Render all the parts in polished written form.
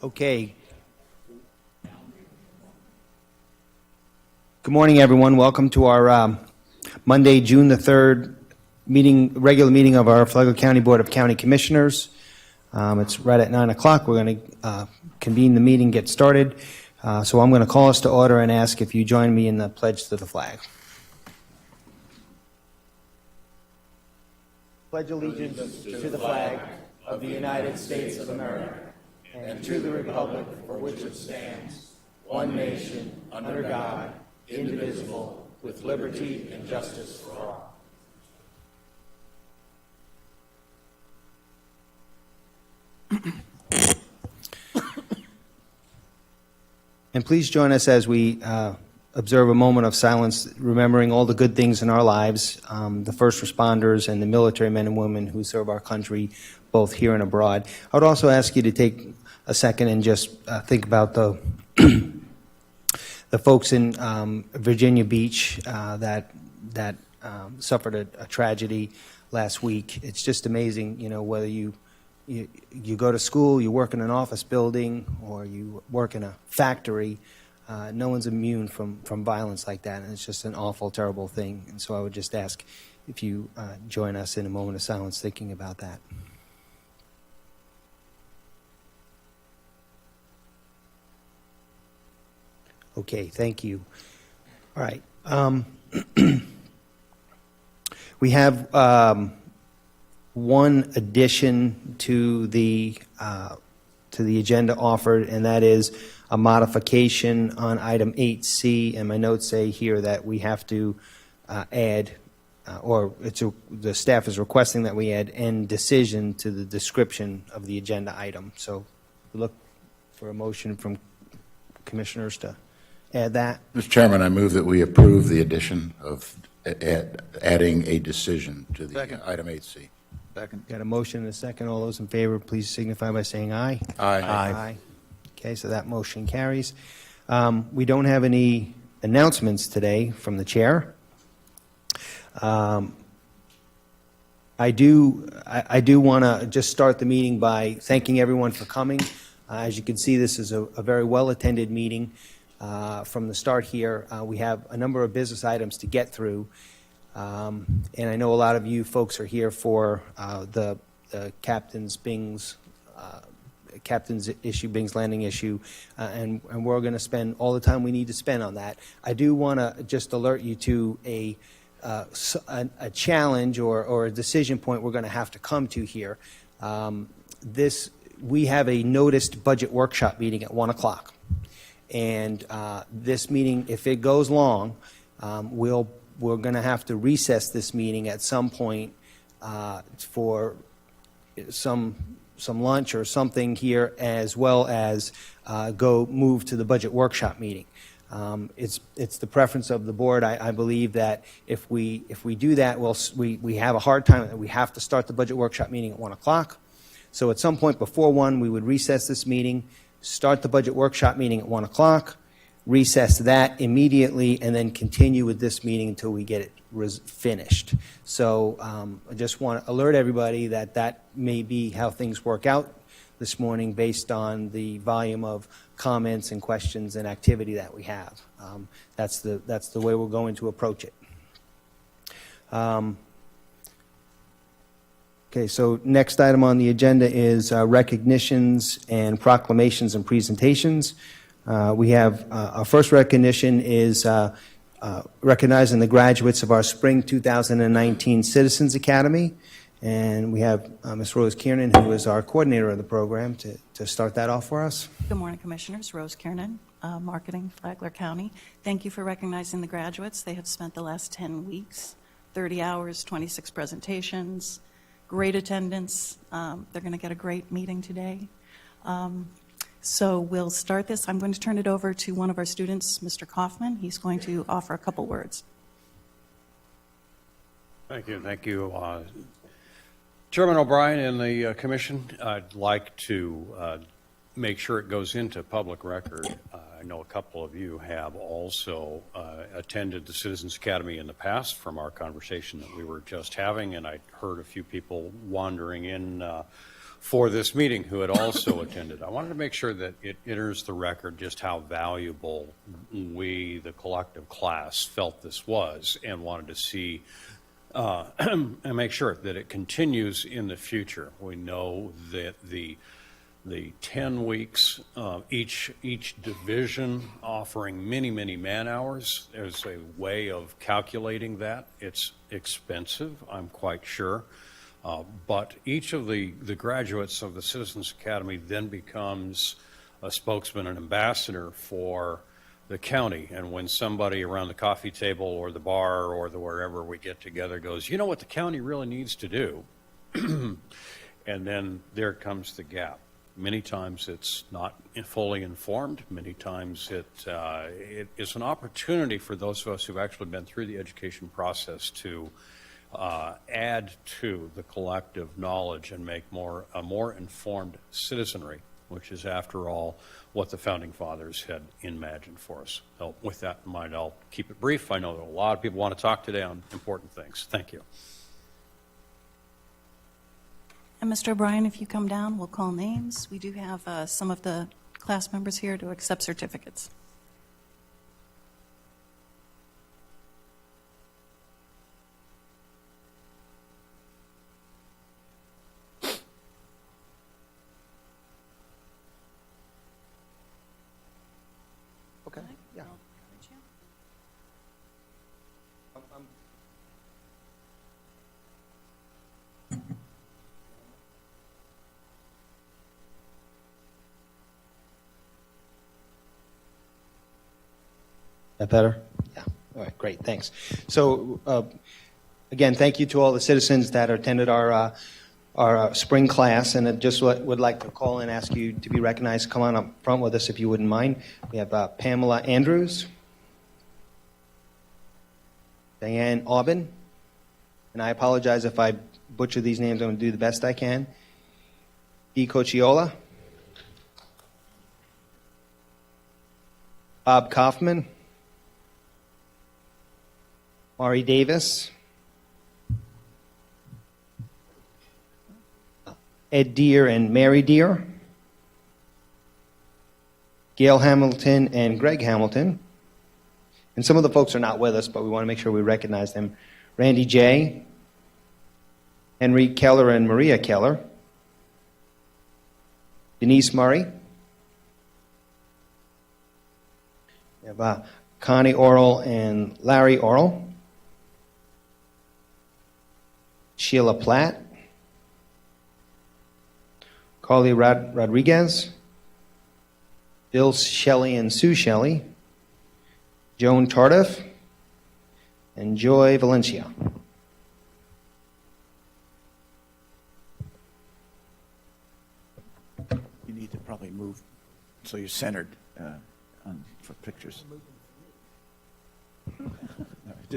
Okay. Good morning, everyone. Welcome to our Monday, June the 3rd regular meeting of our Flagler County Board of County Commissioners. It's right at 9 o'clock. We're going to convene the meeting, get started. So I'm going to call us to order and ask if you join me in the pledge to the flag. Pledge allegiance to the flag of the United States of America and to the republic for which it stands, one nation, under God, indivisible, with liberty and justice for all. And please join us as we observe a moment of silence, remembering all the good things in our lives, the first responders and the military men and women who serve our country, both here and abroad. I would also ask you to take a second and just think about the the folks in Virginia Beach that suffered a tragedy last week. It's just amazing, you know, whether you go to school, you work in an office building, or you work in a factory, no one's immune from violence like that, and it's just an awful, terrible thing. And so I would just ask if you join us in a moment of silence thinking about that. Okay, thank you. All right. We have one addition to the agenda offered, and that is a modification on item 8C. And my notes say here that we have to add, the staff is requesting that we add "and decision" to the description of the agenda item. So we look for a motion from commissioners to add that. Mr. Chairman, I move that we approve the addition of adding a decision to the item 8C. Second. Got a motion and a second. All those in favor, please signify by saying aye. Aye. Aye. Okay, so that motion carries. We don't have any announcements today from the chair. I do want to just start the meeting by thanking everyone for coming. As you can see, this is a very well-attended meeting. From the start here, we have a number of business items to get through. And I know a lot of you folks are here for the Captain's issue, Bing's Landing issue, and we're going to spend all the time we need to spend on that. I do want to just alert you to a challenge or a decision point we're going to have to come to here. We have a noticed budget workshop meeting at 1 o'clock. And this meeting, if it goes long, we're going to have to recess this meeting at some point for some lunch or something here, as well as move to the budget workshop meeting. It's the preference of the board. I believe that if we do that, we have a hard time. We have to start the budget workshop meeting at 1 o'clock. So at some point before 1, we would recess this meeting, start the budget workshop meeting at 1 o'clock, recess that immediately, and then continue with this meeting until we get it finished. So I just want to alert everybody that may be how things work out this morning based on the volume of comments and questions and activity that we have. That's the way we're going to approach it. Okay, so next item on the agenda is recognitions and proclamations and presentations. We have our first recognition is recognizing the graduates of our Spring 2019 Citizens Academy. And we have Ms. Rose Kiernan, who is our coordinator of the program, to start that off for us. Good morning, Commissioners. Rose Kiernan, Marketing, Flagler County. Thank you for recognizing the graduates. They have spent the last 10 weeks, 30 hours, 26 presentations, great attendance. They're going to get a great meeting today. So we'll start this. I'm going to turn it over to one of our students, Mr. Kaufman. He's going to offer a couple words. Thank you. Thank you. Chairman O'Brien and the commission, I'd like to make sure it goes into public record. I know a couple of you have also attended the Citizens Academy in the past from our conversation that we were just having, and I heard a few people wandering in for this meeting who had also attended. I wanted to make sure that it enters the record just how valuable we, the collective class, felt this was and wanted to see and make sure that it continues in the future. We know that the 10 weeks, each division offering many, many man-hours. There's a way of calculating that. It's expensive, I'm quite sure. But each of the graduates of the Citizens Academy then becomes a spokesman and ambassador for the county. And when somebody around the coffee table or the bar or wherever we get together goes, you know what the county really needs to do? And then there comes the gap. Many times it's not fully informed. Many times it is an opportunity for those of us who've actually been through the education process to add to the collective knowledge and make a more informed citizenry, which is, after all, what the Founding Fathers had imagined for us. So with that in mind, I'll keep it brief. I know that a lot of people want to talk today on important things. Thank you. And Mr. O'Brien, if you come down, we'll call names. We do have some of the class members here to accept certificates. Okay, yeah. That better? Yeah. All right, great, thanks. So, again, thank you to all the citizens that attended our spring class, and I just would like to call and ask you to be recognized. Come on up front with us if you wouldn't mind. We have Pamela Andrews, Diane Aubin, and I apologize if I butcher these names. I'm going to do the best I can. Dee Cochiola, Bob Kaufman, Mari Davis, Ed Deere and Mary Deere, Gail Hamilton and Greg Hamilton. And some of the folks are not with us, but we want to make sure we recognize them. Randy J., Henry Keller and Maria Keller, Denise Murray, we have Connie Orrell and Larry Orrell, Sheila Platt, Carly Rodriguez, Bill Shelley and Sue Shelley, Joan Tardif, and Joy Valencia. You need to probably move so you're centered for pictures.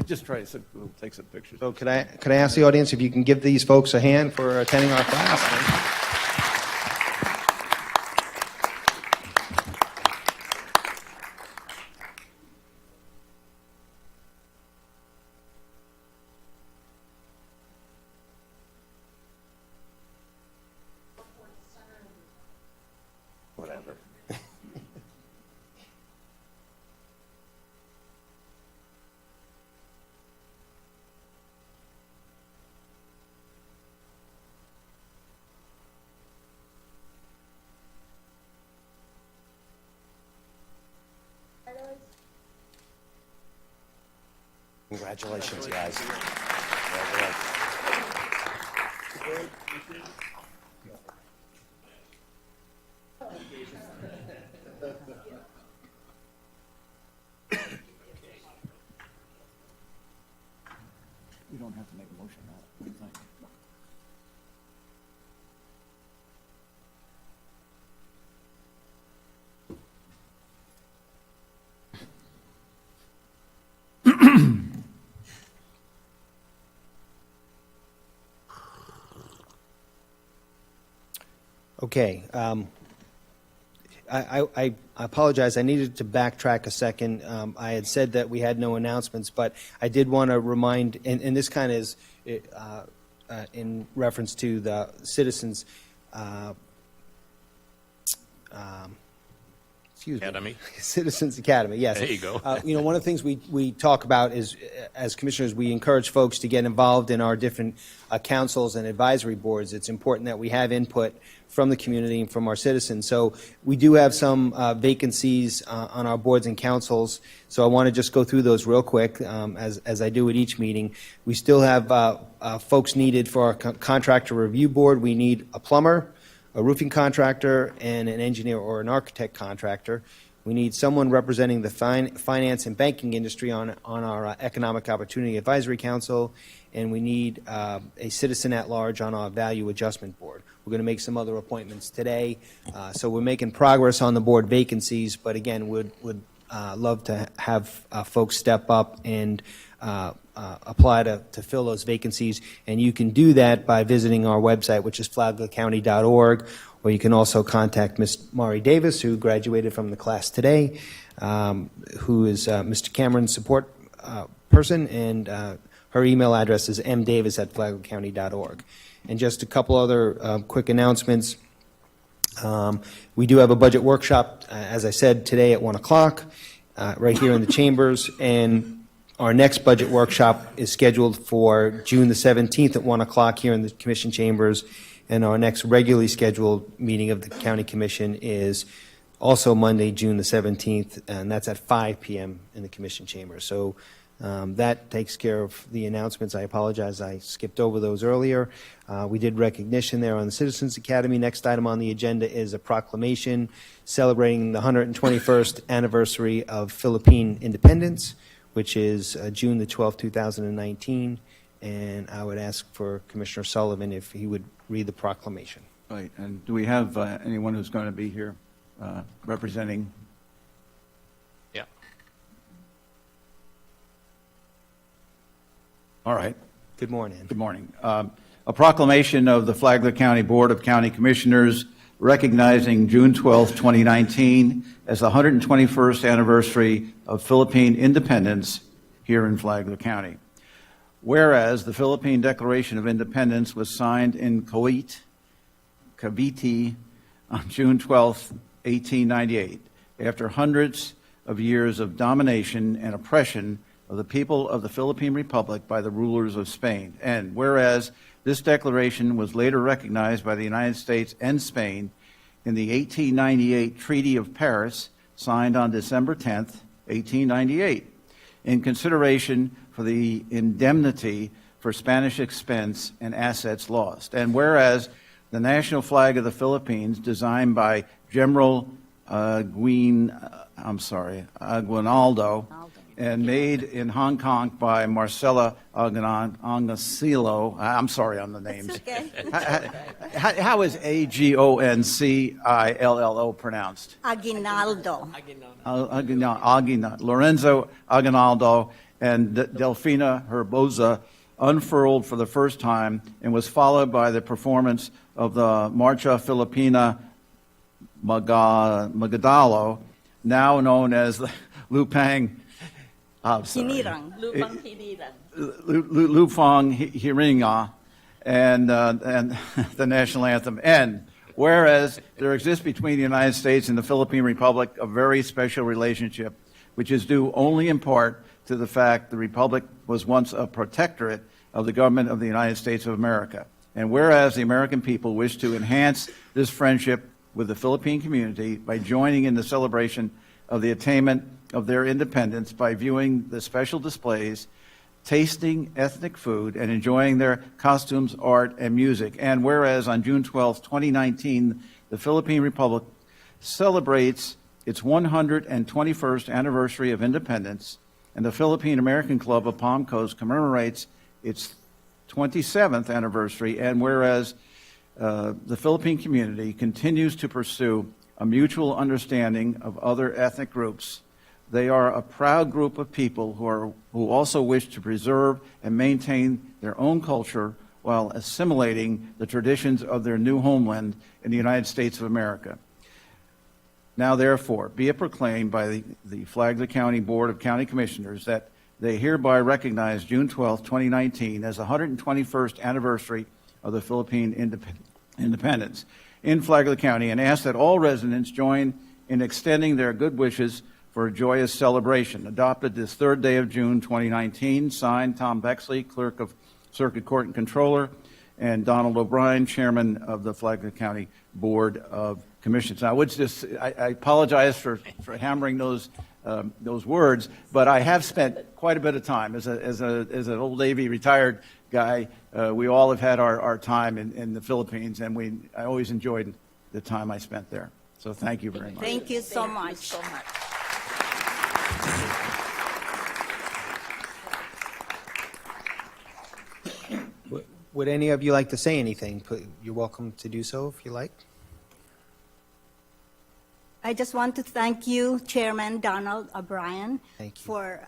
Just try to take some pictures. So could I ask the audience if you can give these folks a hand for attending our class? Whatever. Congratulations, guys. You don't have to make a motion now. What do you think? Okay. I apologize. I needed to backtrack a second. I had said that we had no announcements, but I did want to remind, and this kind of is in reference to the citizens, excuse me. Academy. Citizens Academy, yes. There you go. One of the things we talk about is, as commissioners, we encourage folks to get involved in our different councils and advisory boards. It's important that we have input from the community and from our citizens. So we do have some vacancies on our boards and councils. So I want to just go through those real quick, as I do at each meeting. We still have folks needed for our contractor review board. We need a plumber, a roofing contractor, and an engineer or an architect contractor. We need someone representing the finance and banking industry on our Economic Opportunity Advisory Council, and we need a citizen at large on our Value Adjustment Board. We're going to make some other appointments today, so we're making progress on the board vacancies, but again, would love to have folks step up and apply to fill those vacancies. And you can do that by visiting our website, which is flaglercounty.org, or you can also contact Ms. Maury Davis, who graduated from the class today, who is Mr. Cameron's support person, and her email address is mdavis@flaglercounty.org. And just a couple other quick announcements. We do have a budget workshop, as I said, today at 1 o'clock, right here in the chambers, and our next budget workshop is scheduled for June the 17th at 1 o'clock here in the Commission chambers, and our next regularly scheduled meeting of the County Commission is also Monday, June the 17th, and that's at 5 p.m. in the Commission chambers. So that takes care of the announcements. I apologize, I skipped over those earlier. We did recognition there on the Citizens Academy. Next item on the agenda is a proclamation celebrating the 121st anniversary of Philippine independence, which is June the 12th, 2019. And I would ask for Commissioner Sullivan if he would read the proclamation. Right, and do we have anyone who's going to be here representing? Yeah. All right. Good morning. Good morning. A proclamation of the Flagler County Board of County Commissioners recognizing June 12, 2019 as the 121st anniversary of Philippine independence here in Flagler County. Whereas the Philippine Declaration of Independence was signed in Cavite on June 12, 1898, after hundreds of years of domination and oppression of the people of the Philippine Republic by the rulers of Spain. And whereas this declaration was later recognized by the United States and Spain in the 1898 Treaty of Paris, signed on December 10, 1898, in consideration for the indemnity for Spanish expense and assets lost. And whereas the national flag of the Philippines, designed by General Aguinaldo, and made in Hong Kong by Marcela Agoncillo. I'm sorry on the names. It's okay. How is Agoncillo pronounced? Aguinaldo. Lorenzo Aguinaldo and Delfina Herbosa unfurled for the first time and was followed by the performance of the Marcha Filipina Magadalo, now known as the Lupang Hinirang. Lupang Hinirang. Lupang Hiringa, and the national anthem. And whereas there exists between the United States and the Philippine Republic a very special relationship, which is due only in part to the fact the Republic was once a protectorate of the government of the United States of America. And whereas the American people wish to enhance this friendship with the Philippine community by joining in the celebration of the attainment of their independence by viewing the special displays, tasting ethnic food, and enjoying their costumes, art, and music. And whereas on June 12, 2019, the Philippine Republic celebrates its 121st anniversary of independence, and the Philippine American Club of Palm Coast commemorates its 27th anniversary, and whereas the Philippine community continues to pursue a mutual understanding of other ethnic groups, they are a proud group of people who also wish to preserve and maintain their own culture while assimilating the traditions of their new homeland in the United States of America. Now, therefore, be it proclaimed by the Flagler County Board of County Commissioners that they hereby recognize June 12, 2019 as the 121st anniversary of the Philippine independence. in Flagler County and ask that all residents join in extending their good wishes for a joyous celebration. Adopted this third day of June 2019, signed Tom Bexley, Clerk of Circuit Court and Controller, and Donald O'Brien, Chairman of the Flagler County Board of Commissioners. I apologize for hammering those words, but I have spent quite a bit of time as an old Navy retired guy. We all have had our time in the Philippines, and I always enjoyed the time I spent there. So thank you very much. Thank you so much. Would any of you like to say anything? You're welcome to do so if you like. I just want to thank you, Chairman Donald O'Brien, Thank you. for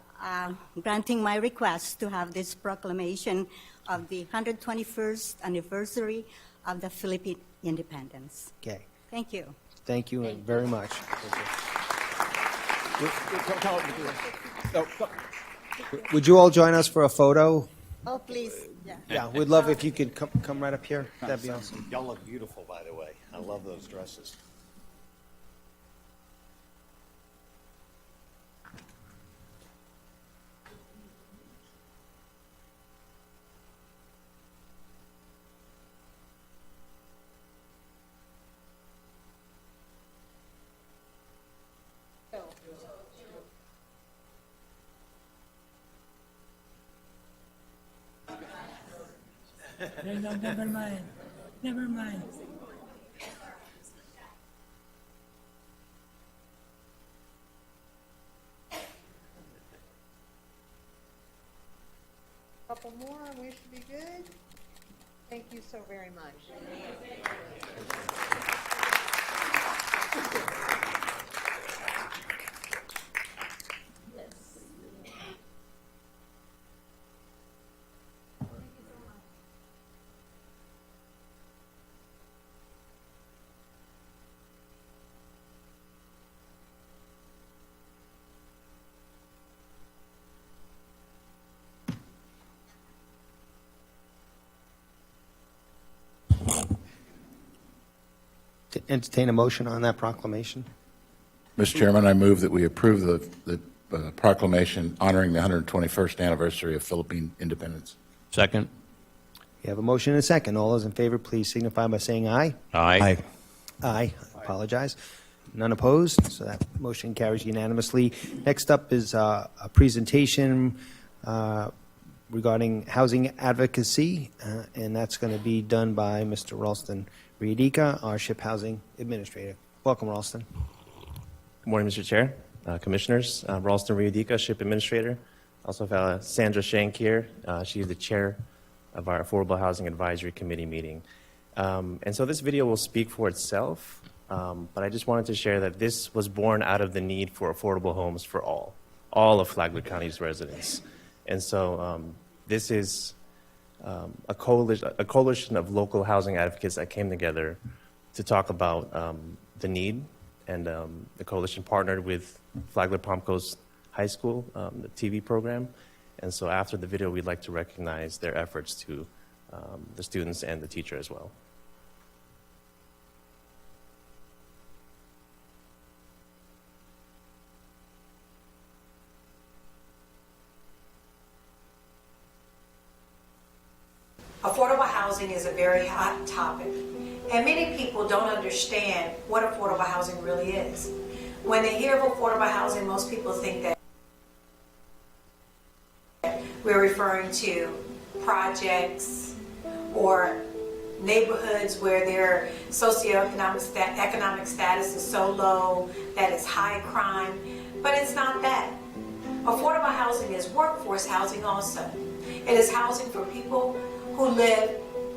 granting my request to have this proclamation of the 121st anniversary of the Philippine independence. Okay. Thank you. Thank you very much. Would you all join us for a photo? Oh, please. Yeah. Yeah, we'd love if you could come right up here. That'd be awesome. Y'all look beautiful, by the way. I love those dresses. No, never mind. Never mind. Couple more, and we should be good. Thank you so very much. To entertain a motion on that proclamation. Mr. Chairman, I move that we approve the proclamation honoring the 121st anniversary of Philippine independence. Second. You have a motion and a second. All those in favor, please signify by saying aye. Aye. Aye. Apologize. None opposed, so that motion carries unanimously. Next up is a presentation regarding housing advocacy, and that's going to be done by Mr. Ralston Riadica, our SHIP Housing Administrator. Welcome, Ralston. Good morning, Mr. Chair, Commissioners. Ralston Riadica, SHIP Administrator. Also have Sandra Shank here. She's the chair of our Affordable Housing Advisory Committee meeting. And so this video will speak for itself, but I just wanted to share that this was born out of the need for affordable homes for all of Flagler County's residents. And so this is a coalition of local housing advocates that came together to talk about the need, and the coalition partnered with Flagler Palm Coast High School, the TV program. And so after the video, we'd like to recognize their efforts to the students and the teacher as well. Affordable housing is a very hot topic, and many people don't understand what affordable housing really is. When they hear of affordable housing, most people think that we're referring to projects or neighborhoods where their socioeconomic economic status is so low that it's high crime, but it's not that. Affordable housing is workforce housing also. It is housing for people who live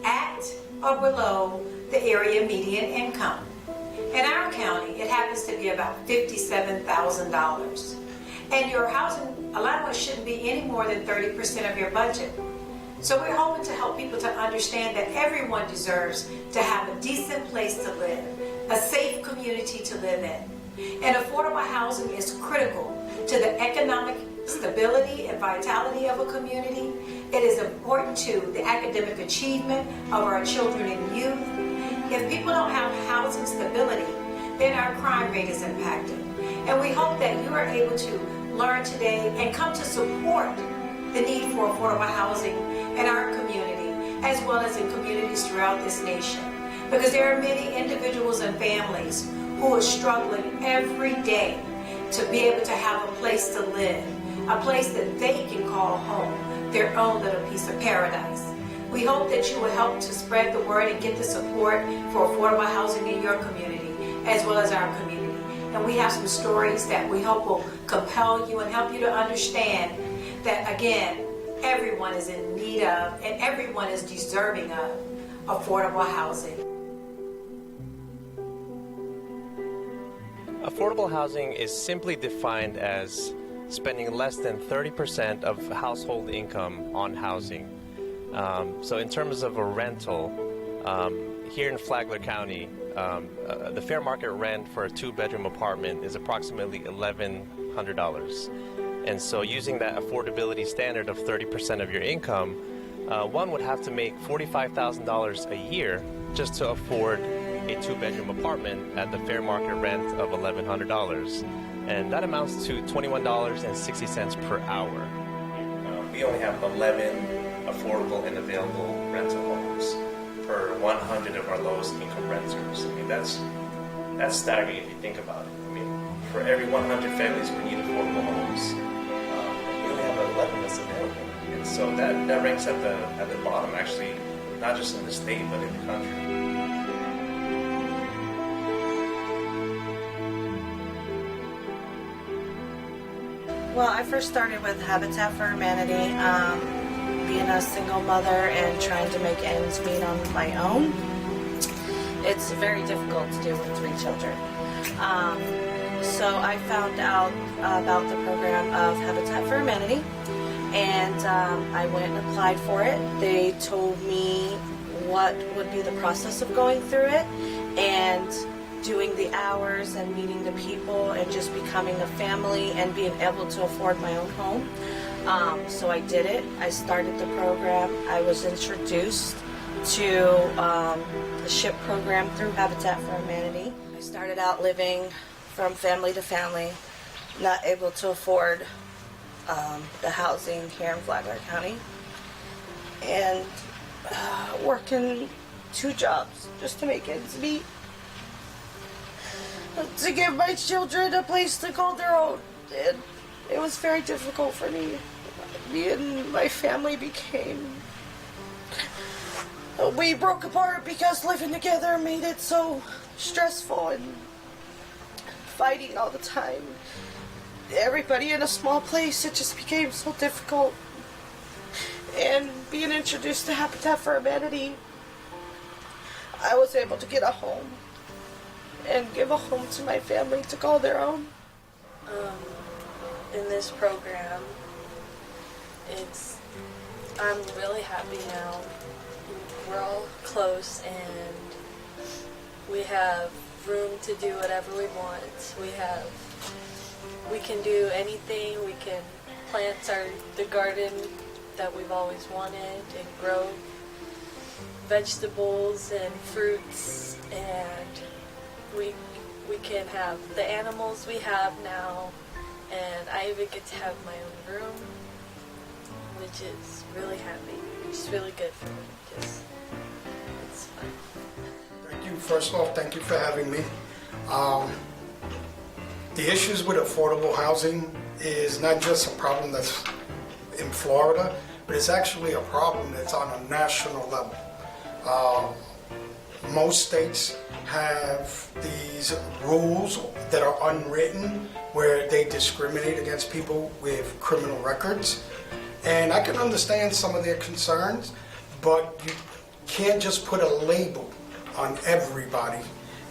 at or below the area median income. In our county, it happens to be about $57,000. And your housing allowance shouldn't be any more than 30% of your budget. So we're hoping to help people to understand that everyone deserves to have a decent place to live, a safe community to live in. And affordable housing is critical to the economic stability and vitality of a community. It is important to the academic achievement of our children and youth. If people don't have housing stability, then our crime rate is impacted. And we hope that you are able to learn today and come to support the need for affordable housing in our community, as well as in communities throughout this nation. Because there are many individuals and families who are struggling every day to be able to have a place to live, a place that they can call home, their own little piece of paradise. We hope that you will help to spread the word and get the support for affordable housing in your community, as well as our community. And we have some stories that we hope will compel you and help you to understand that, again, everyone is in need of and everyone is deserving of affordable housing. Affordable housing is simply defined as spending less than 30% of household income on housing. So in terms of a rental, here in Flagler County, the fair market rent for a 2-bedroom apartment is approximately $1,100. And so using that affordability standard of 30% of your income, one would have to make $45,000 a year just to afford a 2-bedroom apartment at the fair market rent of $1,100. And that amounts to $21.60 per hour. We only have 11 affordable and available rental homes per 100 of our lowest income renters. I mean, that's staggering if you think about it. I mean, for every 100 families we need affordable homes, we only have 11 that's available. And so that ranks at the bottom, actually, not just in the state, but in the country. Well, I first started with Habitat for Humanity, being a single mother and trying to make ends meet on my own. It's very difficult to do with 3 children. So I found out about the program of Habitat for Humanity, and I went and applied for it. They told me what would be the process of going through it, and doing the hours and meeting the people and just becoming a family and being able to afford my own home. So I did it. I started the program. I was introduced to the SHIP program through Habitat for Humanity. I started out living from family to family, not able to afford the housing here in Flagler County, and working 2 jobs just to make ends meet, to give my children a place to call their own. And it was very difficult for me. Me and my family we broke apart because living together made it so stressful and fighting all the time. Everybody in a small place, it just became so difficult. And being introduced to Habitat for Humanity, I was able to get a home and give a home to my family to call their own. In this program, I'm really happy now. We're all close and we have room to do whatever we want. We can do anything. We can plant the garden that we've always wanted and grow vegetables and fruits, and we can have the animals we have now, and I even get to have my own room, which is really happy. It's really good for me because it's fun. Thank you. First off, thank you for having me. The issues with affordable housing is not just a problem that's in Florida, but it's actually a problem that's on a national level. Most states have these rules that are unwritten where they discriminate against people with criminal records. And I can understand some of their concerns, but you can't just put a label on everybody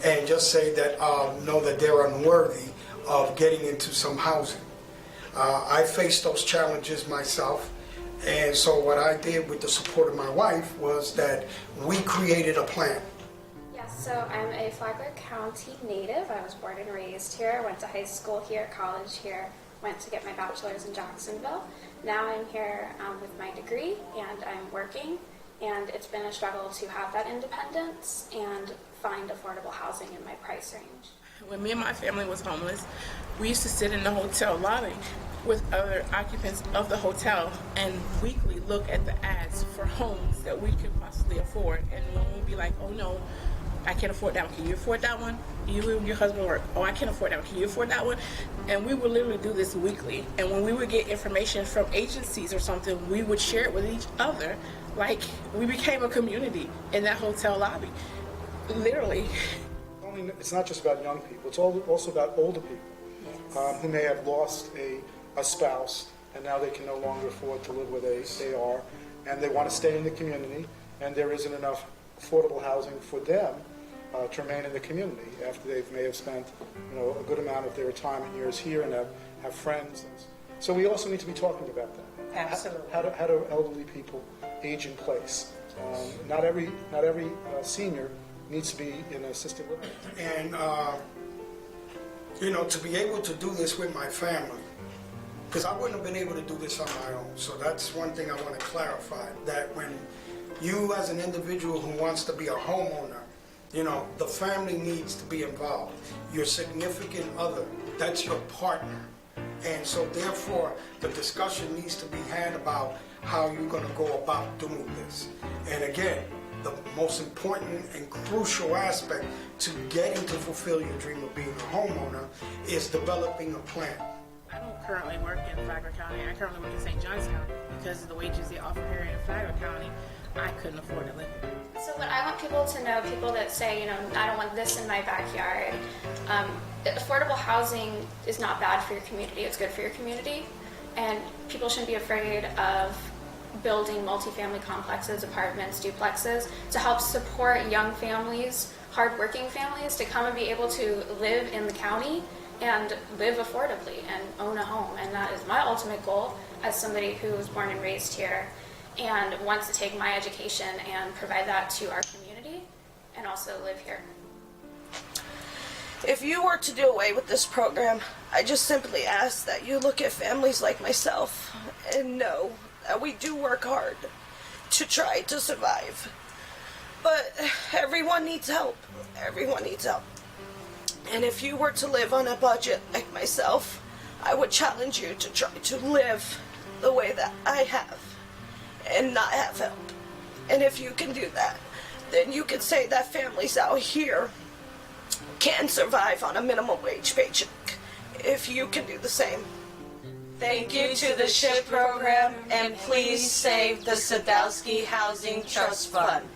and just say that, no, that they're unworthy of getting into some housing. I faced those challenges myself. And so what I did with the support of my wife was that we created a plan. Yes, so I'm a Flagler County native. I was born and raised here, went to high school here, college here, went to get my bachelor's in Jacksonville. Now I'm here with my degree and I'm working, and it's been a struggle to have that independence and find affordable housing in my price range. When me and my family was homeless, we used to sit in the hotel lobby with other occupants of the hotel and weekly look at the ads for homes that we could possibly afford. And when we'd be like, oh no, I can't afford that one. Can you afford that one? You and your husband work. Oh, I can't afford that one. Can you afford that one? And we would literally do this weekly. And when we would get information from agencies or something, we would share it with each other. Like, we became a community in that hotel lobby. Literally. It's not just about young people, it's also about older people who may have lost a spouse, and now they can no longer afford to live where they are, and they want to stay in the community, and there isn't enough affordable housing for them to remain in the community after they may have spent a good amount of their retirement years here and have friends. So we also need to be talking about that. Absolutely. How do elderly people age in place? Not every senior needs to be in assisted living. And, to be able to do this with my family, because I wouldn't have been able to do this on my own. So that's one thing I want to clarify, that when you as an individual who wants to be a homeowner, the family needs to be involved. Your significant other, that's your partner. And so therefore, the discussion needs to be had about how you're going to go about doing this. And again, the most important and crucial aspect to getting to fulfill your dream of being a homeowner is developing a plan. I don't currently work in Flagler County. I currently work in St. Johns County because of the wages they offer here in Flagler County. I couldn't afford to live here. So what I want people to know, people that say, I don't want this in my backyard, affordable housing is not bad for your community. It's good for your community. And people shouldn't be afraid of building multifamily complexes, apartments, duplexes to help support young families, hardworking families to come and be able to live in the county and live affordably and own a home. And that is my ultimate goal as somebody who was born and raised here and wants to take my education and provide that to our community and also live here. If you were to do away with this program, I just simply ask that you look at families like myself and know that we do work hard to try to survive. But everyone needs help. Everyone needs help. And if you were to live on a budget like myself, I would challenge you to try to live the way that I have and not have help. And if you can do that, then you can say that families out here can survive on a minimum wage paycheck. If you can do the same. Thank you to the SHIP program, and please save the Sadowski Housing Trust Fund.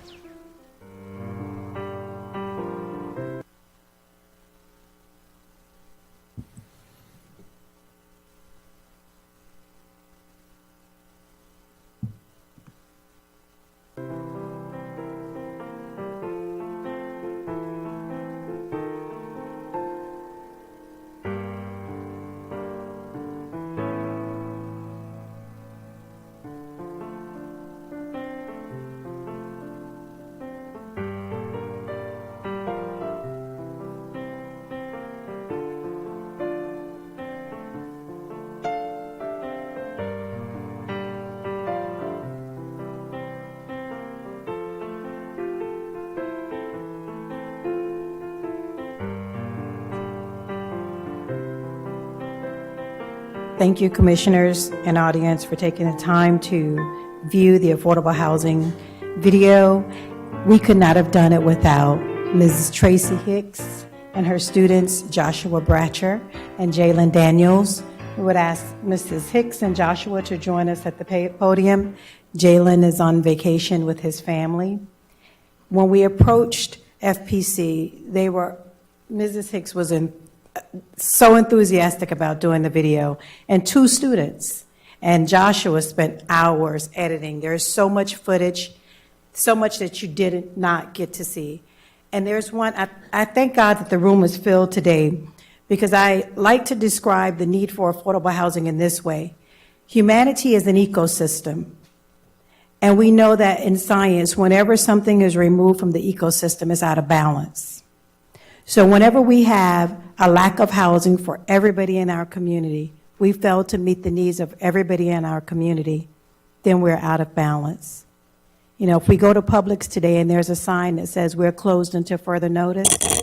Thank you, commissioners and audience, for taking the time to view the affordable housing video. We could not have done it without Mrs. Tracy Hicks and her students, Joshua Bratcher and Jalen Daniels. We would ask Mrs. Hicks and Joshua to join us at the podium. Jalen is on vacation with his family. When we approached FPC, Mrs. Hicks was so enthusiastic about doing the video, and 2 students. And Joshua spent hours editing. There's so much footage, so much that you did not get to see. And there's one, I thank God that the room is filled today, because I like to describe the need for affordable housing in this way. Humanity is an ecosystem. And we know that in science, whenever something is removed from the ecosystem, it's out of balance. So whenever we have a lack of housing for everybody in our community, we fail to meet the needs of everybody in our community, then we're out of balance. You know, if we go to Publix today and there's a sign that says we're closed until further notice,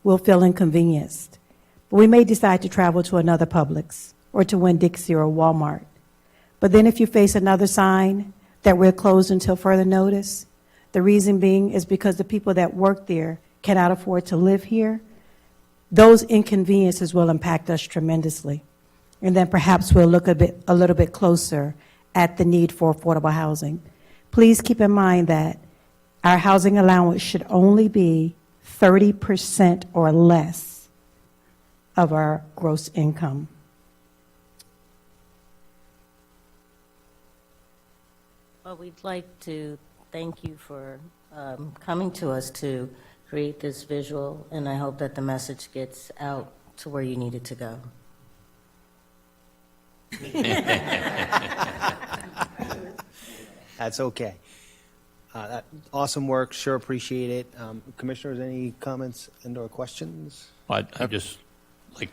we'll feel inconvenienced. But we may decide to travel to another Publix or to Winn-Dixie or Walmart. But then if you face another sign that we're closed until further notice, the reason being is because the people that work there cannot afford to live here, those inconveniences will impact us tremendously. And then perhaps we'll look a little bit closer at the need for affordable housing. Please keep in mind that our housing allowance should only be 30% or less of our gross income. Well, we'd like to thank you for coming to us to create this visual, and I hope that the message gets out to where you need it to go. That's okay. Awesome work. Sure appreciate it. Commissioners, any comments and/or questions? I'd just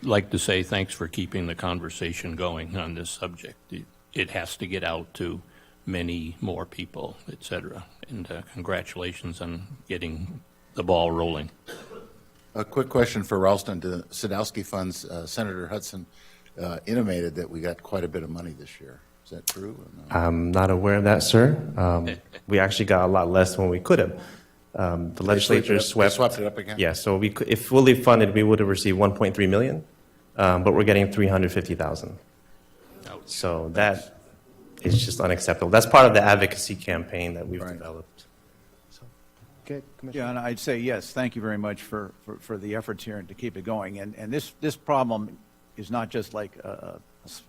like to say thanks for keeping the conversation going on this subject. It has to get out to many more people, et cetera. And congratulations on getting the ball rolling. A quick question for Ralston. The Sadowski funds, Senator Hudson intimated that we got quite a bit of money this year. Is that true? Or no? I'm not aware of that, sir. We actually got a lot less than we could have. The legislature swept it up again? Yeah, so we could, if fully funded, we would have received 1.3 million, but we're getting 350,000. So that is just unacceptable. That's part of the advocacy campaign that we've developed. Okay, Commissioner. Yeah, and I'd say yes, thank you very much for the efforts here and to keep it going. And this problem is not just like a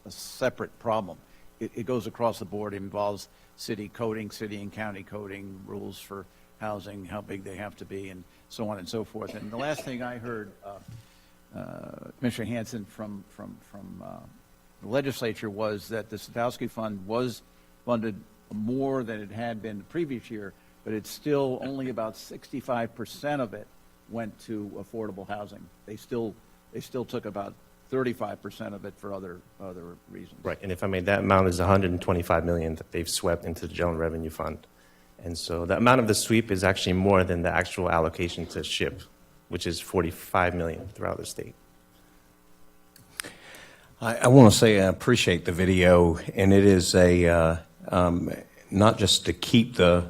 separate problem. It goes across the board. It involves city coding, city and county coding, rules for housing, how big they have to be, and so on and so forth. And the last thing I heard, Commissioner Hanson from the legislature, was that the Sadowski Fund was funded more than it had been the previous year, but it's still only about 65% of it went to affordable housing. They still took about 35% of it for other reasons. Right, and if I may, that amount is 125 million that they've swept into the General Revenue Fund. And so the amount of the sweep is actually more than the actual allocation to SHIP, which is 45 million throughout the state. I want to say I appreciate the video, and it is not just to keep the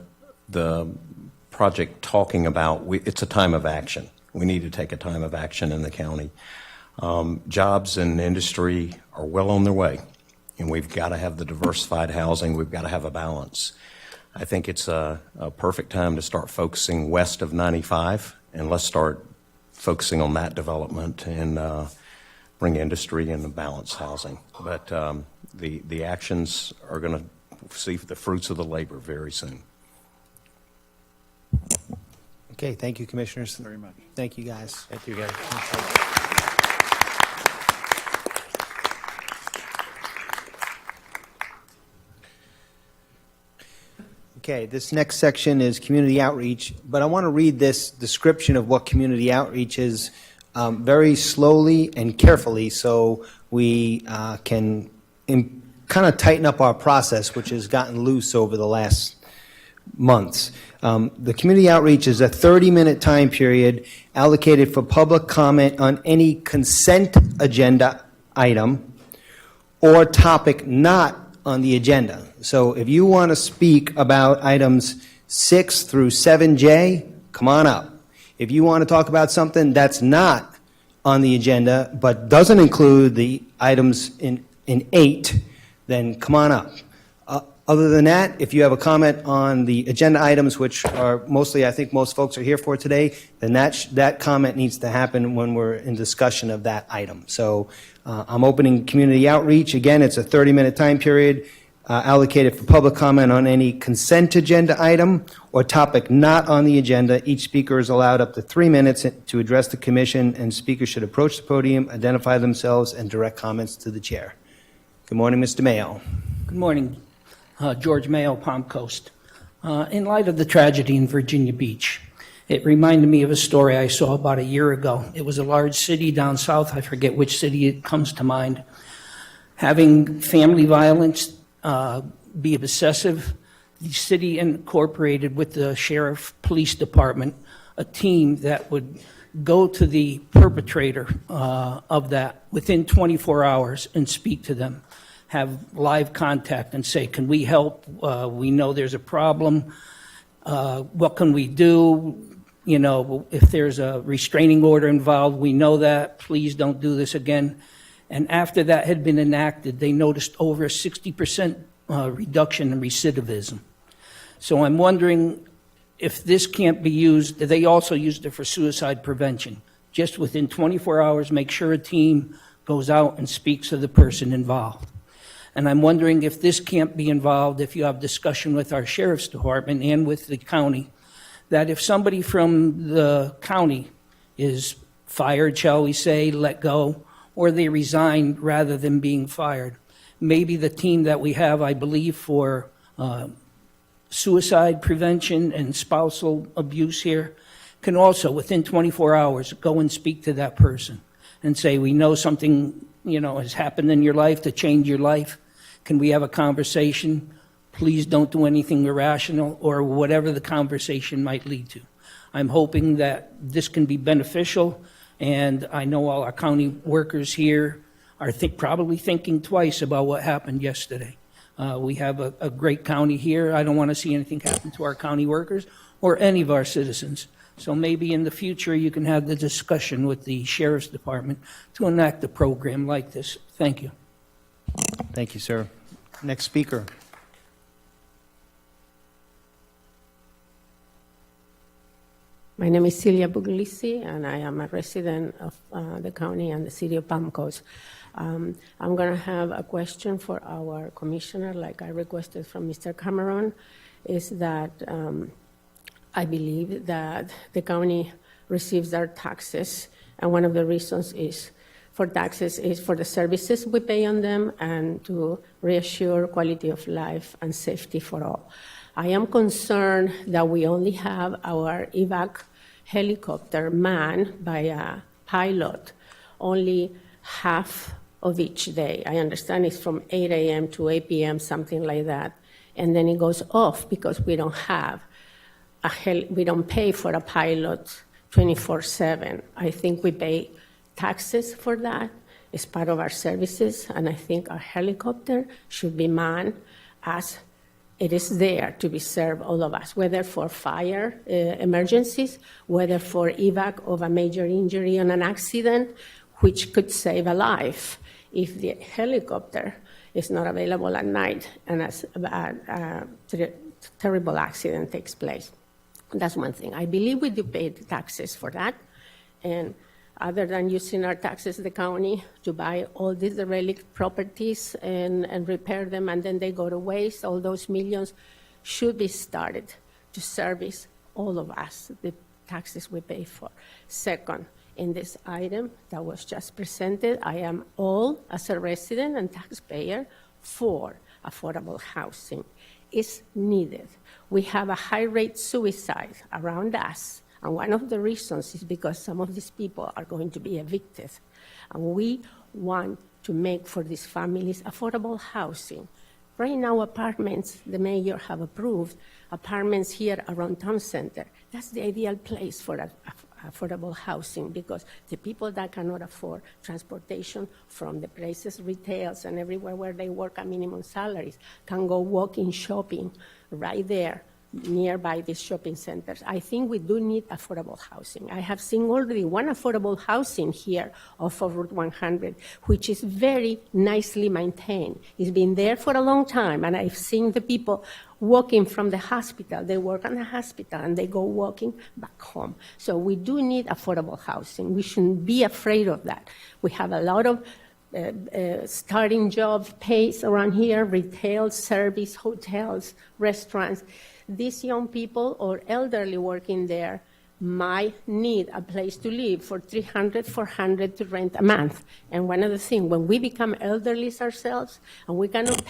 project talking about, it's a time of action. We need to take a time of action in the county. Jobs and industry are well on their way, and we've got to have the diversified housing. We've got to have a balance. I think it's a perfect time to start focusing west of 95, and let's start focusing on that development and bring industry and balanced housing. But the actions are going to see the fruits of the labor very soon. Okay, thank you, Commissioners. Very much. Thank you, guys. Thank you, guys. Okay, this next section is community outreach, but I want to read this description of what community outreach is very slowly and carefully so we can kind of tighten up our process, which has gotten loose over the last months. The community outreach is a 30-minute time period allocated for public comment on any consent agenda item or topic not on the agenda. So if you want to speak about items 6 through 7J, come on up. If you want to talk about something that's not on the agenda but doesn't include the items in 8, then come on up. Other than that, if you have a comment on the agenda items, which are mostly, I think most folks are here for today, then that comment needs to happen when we're in discussion of that item. So I'm opening community outreach. Again, it's a 30-minute time period allocated for public comment on any consent agenda item or topic not on the agenda. Each speaker is allowed up to 3 minutes to address the commission, and speakers should approach the podium, identify themselves, and direct comments to the chair. Good morning, Mr. Mayo. Good morning. George Mayo, Palm Coast. In light of the tragedy in Virginia Beach, it reminded me of a story I saw about a year ago. It was a large city down south, I forget which city it comes to mind, having family violence be obsessive the city incorporated with the sheriff, police department, a team that would go to the perpetrator of that within 24 hours and speak to them, have live contact and say, can we help? We know there's a problem. What can we do? You know, if there's a restraining order involved, we know that. Please don't do this again. And after that had been enacted, they noticed over a 60% reduction in recidivism. So I'm wondering if this can't be used. They also used it for suicide prevention. Just within 24 hours, make sure a team goes out and speaks to the person involved. And I'm wondering if this can't be involved, if you have discussion with our sheriff's department and with the county, that if somebody from the county is fired, shall we say, let go, or they resigned rather than being fired, maybe the team that we have, I believe, for suicide prevention and spousal abuse here, can also, within 24 hours, go and speak to that person and say, we know something, you know, has happened in your life to change your life. Can we have a conversation? Please don't do anything irrational, or whatever the conversation might lead to. I'm hoping that this can be beneficial, and I know all our county workers here are probably thinking twice about what happened yesterday. We have a great county here. I don't want to see anything happen to our county workers or any of our citizens. So maybe in the future you can have the discussion with the sheriff's department to enact a program like this. Thank you. Thank you, sir. Next speaker. My name is Celia Buglisi, and I am a resident of the county and the city of Palm Coast. I'm going to have a question for our commissioner, like I requested from Mr. Cameron, is that I believe that the county receives our taxes, and one of the reasons is for taxes is for the services we pay on them and to reassure quality of life and safety for all. I am concerned that we only have our evac helicopter manned by a pilot only half of each day. I understand it's from 8 a.m. to 8 p.m., something like that. And then it goes off because we don't have we don't pay for a pilot 24/7. I think we pay taxes for that. It's part of our services, and I think our helicopter should be manned as it is there to be served all of us, whether for fire emergencies, whether for evac of a major injury on an accident, which could save a life if the helicopter is not available at night and a terrible accident takes place. That's one thing. I believe we do pay the taxes for that, and other than using our taxes, the county, to buy all these derelict properties and repair them, and then they go to waste, all those millions should be started to service all of us, the taxes we pay for. Second, in this item that was just presented, I am all, as a resident and taxpayer, for affordable housing. It's needed. We have a high rate suicide around us, and one of the reasons is because some of these people are going to be evicted. And we want to make for these families affordable housing. Right now, apartments, the mayor have approved apartments here around town center. That's the ideal place for affordable housing, because the people that cannot afford transportation from the places, retails, and everywhere where they work at minimum salaries can go walking shopping right there nearby these shopping centers. I think we do need affordable housing. I have seen already one affordable housing here off of Route 100, which is very nicely maintained. It's been there for a long time, and I've seen the people walking from the hospital. They work in the hospital, and they go walking back home. So we do need affordable housing. We shouldn't be afraid of that. We have a lot of starting job pays around here, retail, service, hotels, restaurants. These young people or elderly working there might need a place to live for $300, $400 to rent a month. And one other thing, when we become elderly ourselves and we cannot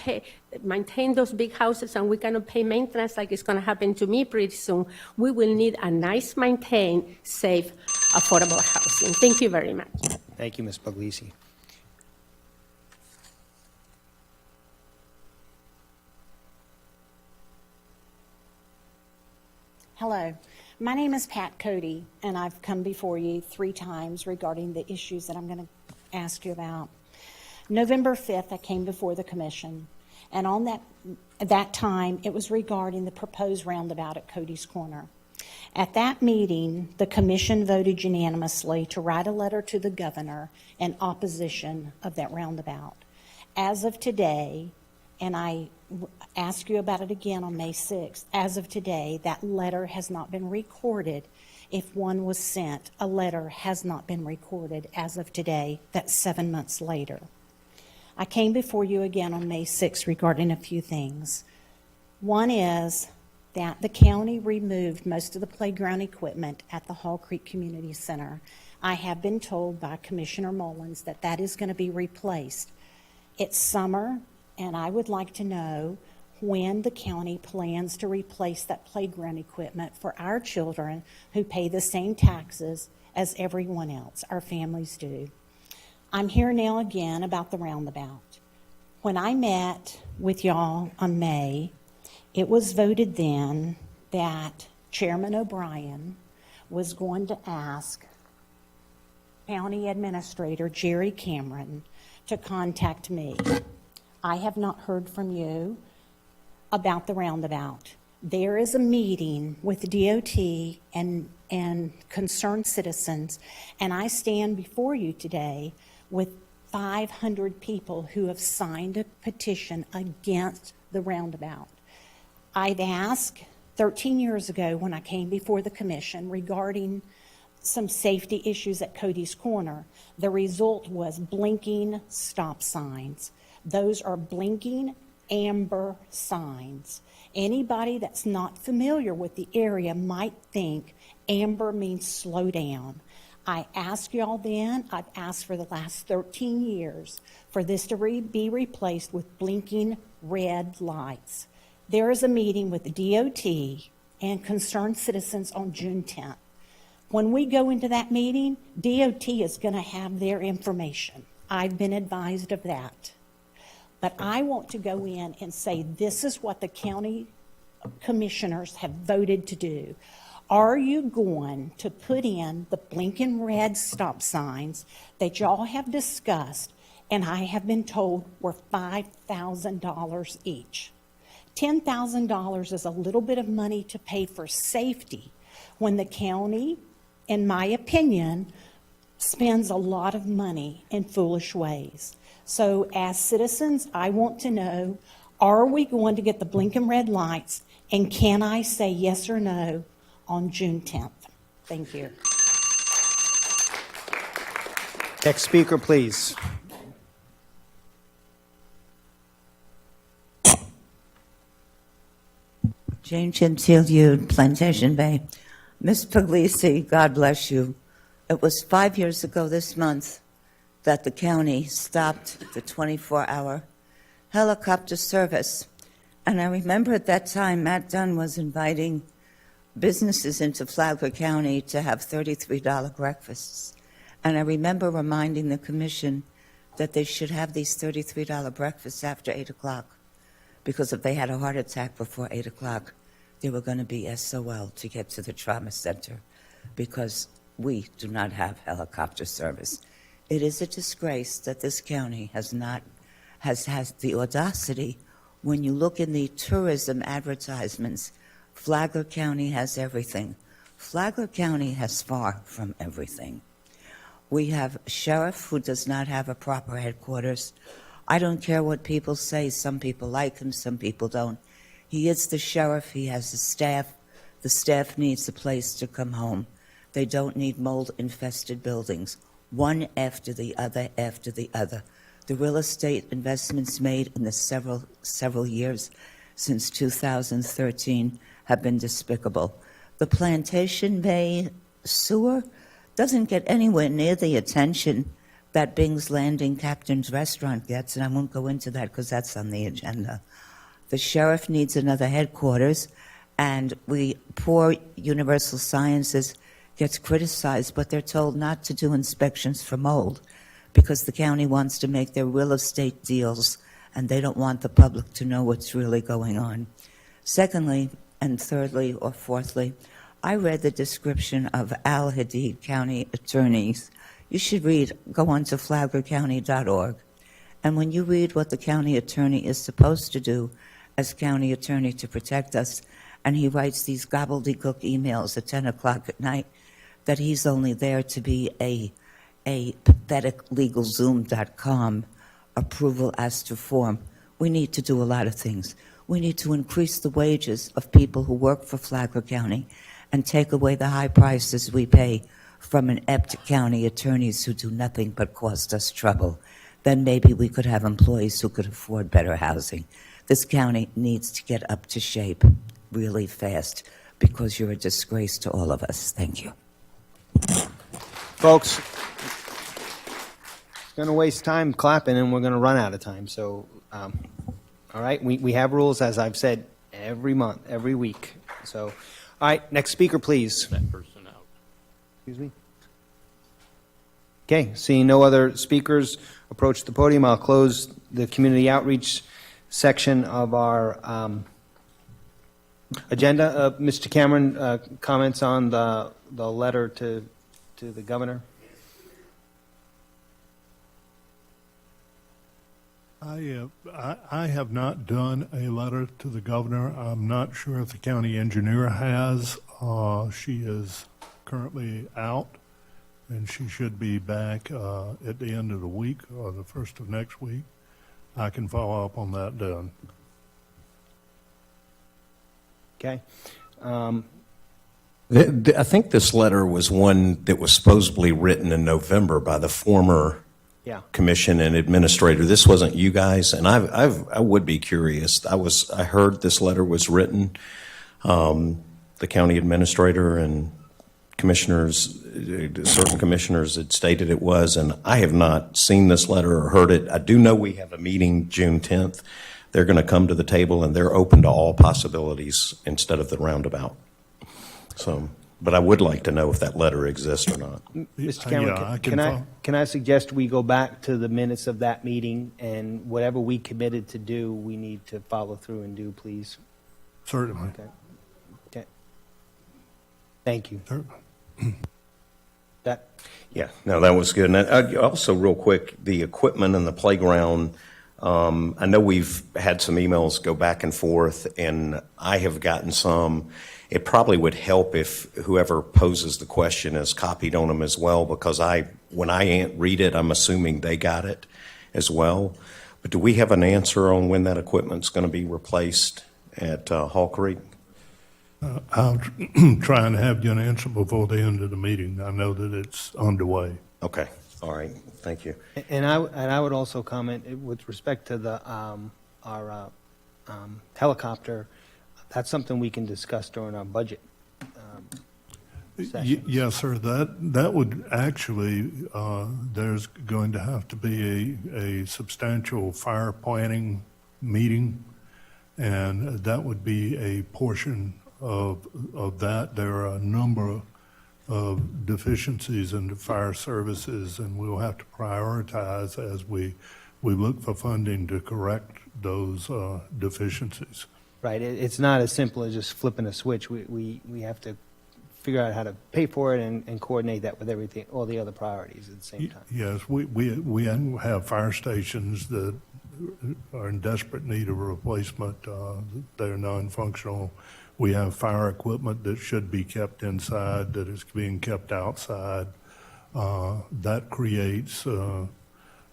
maintain those big houses and we cannot pay maintenance like it's going to happen to me pretty soon, we will need a nice, maintained, safe, affordable housing. Thank you very much. Thank you, Ms. Puglisi. Hello, my name is Pat Cody, and I've come before you 3 times regarding the issues that I'm going to ask you about. November 5th, I came before the commission, and on that time, it was regarding the proposed roundabout at Cody's Corner. At that meeting, the commission voted unanimously to write a letter to the governor in opposition of that roundabout. As of today, and I ask you about it again on May 6th, as of today, that letter has not been recorded. If one was sent, a letter has not been recorded as of today. That's 7 months later. I came before you again on May 6th regarding a few things. One is that the county removed most of the playground equipment at the Hall Creek Community Center. I have been told by Commissioner Mullins that that is going to be replaced. It's summer, and I would like to know when the county plans to replace that playground equipment for our children who pay the same taxes as everyone else, our families do. I'm here now again about the roundabout. When I met with y'all on May, it was voted then that Chairman O'Brien was going to ask County Administrator Jerry Cameron to contact me. I have not heard from you about the roundabout. There is a meeting with DOT and concerned citizens, and I stand before you today with 500 people who have signed a petition against the roundabout. I've asked 13 years ago when I came before the commission regarding some safety issues at Cody's Corner. The result was blinking stop signs. Those are blinking amber signs. Anybody that's not familiar with the area might think amber means slow down. I asked y'all then, I've asked for the last 13 years for this to be replaced with blinking red lights. There is a meeting with the DOT and concerned citizens on June 10th. When we go into that meeting, DOT is going to have their information. I've been advised of that. But I want to go in and say this is what the county commissioners have voted to do. Are you going to put in the blinking red stop signs that y'all have discussed and I have been told were $5,000 each? $10,000 is a little bit of money to pay for safety when the county, in my opinion, spends a lot of money in foolish ways. So as citizens, I want to know, are we going to get the blinking red lights, and can I say yes or no on June 10th? Thank you. Next speaker, please. Jane Gentile, Plantation Bay. Ms. Puglisi, God bless you. It was 5 years ago this month that the county stopped the 24-hour helicopter service. And I remember at that time, Matt Dunn was inviting businesses into Flagler County to have $33 breakfasts. And I remember reminding the commission that they should have these $33 breakfasts after 8 o'clock, because if they had a heart attack before 8 o'clock, they were going to be SOL to get to the trauma center, because we do not have helicopter service. It is a disgrace that this county has the audacity. When you look in the tourism advertisements, Flagler County has everything. Flagler County has far from everything. We have a sheriff who does not have a proper headquarters. I don't care what people say. Some people like him, some people don't. He is the sheriff. He has a staff. The staff needs a place to come home. They don't need mold-infested buildings, one after the other after the other. The real estate investments made in the several years since 2013 have been despicable. The Plantation Bay sewer doesn't get anywhere near the attention that Bing's Landing Captain's Restaurant gets, and I won't go into that because that's on the agenda. The sheriff needs another headquarters, and poor Universal Sciences gets criticized, but they're told not to do inspections for mold because the county wants to make their real estate deals, and they don't want the public to know what's really going on. Secondly, And thirdly or fourthly, I read the description of Al Hadid County attorneys. You should go on to flaglercounty.org. And when you read what the county attorney is supposed to do as county attorney to protect us, and he writes these gobbledygook emails at 10 o'clock at night, that he's only there to be a pathetic LegalZoom.com approval as to form. We need to do a lot of things. We need to increase the wages of people who work for Flagler County and take away the high prices we pay from inept county attorneys who do nothing but cost us trouble. Then maybe we could have employees who could afford better housing. This county needs to get up to shape really fast because you're a disgrace to all of us. Thank you. Folks, it's going to waste time clapping, and we're going to run out of time. So, all right, we have rules, as I've said, every month, every week. So, all right, next speaker, please. That person out. Excuse me. Okay, seeing no other speakers approach the podium, I'll close the community outreach section of our agenda. Mr. Cameron, comments on the letter to the governor? I have not done a letter to the governor. I'm not sure if the county engineer has. She is currently out, and she should be back at the end of the week or the first of next week. I can follow up on that then. Okay. I think this letter was one that was supposedly written in November by the former commission and administrator. This wasn't you guys, and I would be curious. I heard this letter was written. The county administrator and commissioners, certain commissioners had stated it was, and I have not seen this letter or heard it. I do know we have a meeting June 10th. They're going to come to the table, and they're open to all possibilities instead of the roundabout. So, but I would like to know if that letter exists or not. Mr. Cameron, can I suggest we go back to the minutes of that meeting, and whatever we committed to do, we need to follow through and do, please? Certainly. Okay. Thank you. That. Yeah, no, that was good. And also, real quick, the equipment and the playground. I know we've had some emails go back and forth, and I have gotten some. It probably would help if whoever poses the question is copied on them as well, because when I read it, I'm assuming they got it as well. But do we have an answer on when that equipment's going to be replaced at Hall Creek? I'll try and have you an answer before the end of the meeting. I know that it's underway. Okay. All right. Thank you. And I would also comment with respect to the our helicopter. That's something we can discuss during our budget session. Yes, sir. That would actually, there's going to have to be a substantial fire planning meeting, and that would be a portion of that. There are a number of deficiencies in the fire services, and we'll have to prioritize as we look for funding to correct those deficiencies. Right. It's not as simple as just flipping a switch. We have to figure out how to pay for it and coordinate that with everything, all the other priorities at the same time. Yes, we have fire stations that are in desperate need of replacement. They're non-functional. We have fire equipment that should be kept inside that is being kept outside. That creates a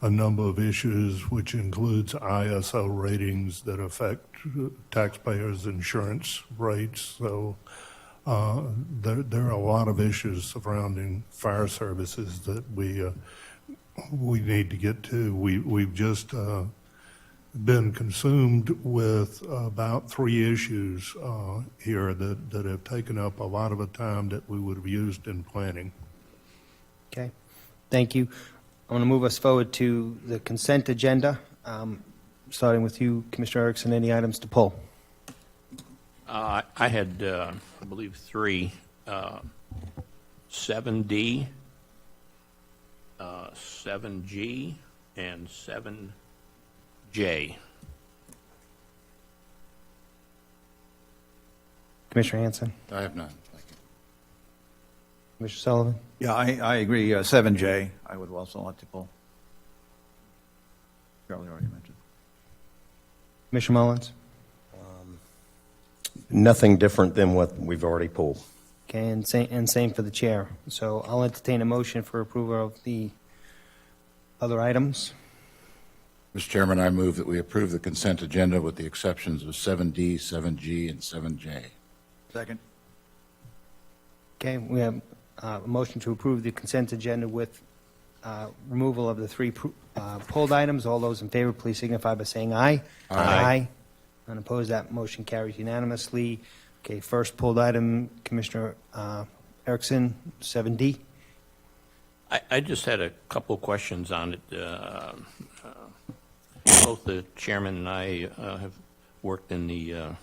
number of issues, which includes ISO ratings that affect taxpayers' insurance rates. So there are a lot of issues surrounding fire services that we need to get to. We've just been consumed with about 3 issues here that have taken up a lot of the time that we would have used in planning. Okay. Thank you. I want to move us forward to the consent agenda, starting with you, Commissioner Erickson. Any items to pull? I had, I believe, 3, 7D, 7G, and 7J. Commissioner Hanson? I have none. Thank you. Commissioner Sullivan? Yeah, I agree. 7J, I would also like to pull. Charlie already mentioned. Commissioner Mullins? Nothing different than what we've already pulled. Okay, and same for the chair. So I'll entertain a motion for approval of the other items. Mr. Chairman, I move that we approve the consent agenda with the exceptions of 7D, 7G, and 7J. Second. Okay, we have a motion to approve the consent agenda with removal of the three pulled items. All those in favor, please signify by saying aye. Aye. Unopposed, that motion carries unanimously. Okay, first pulled item, Commissioner Erickson, 7D. I just had a couple of questions on it. Both the chairman and I have worked in the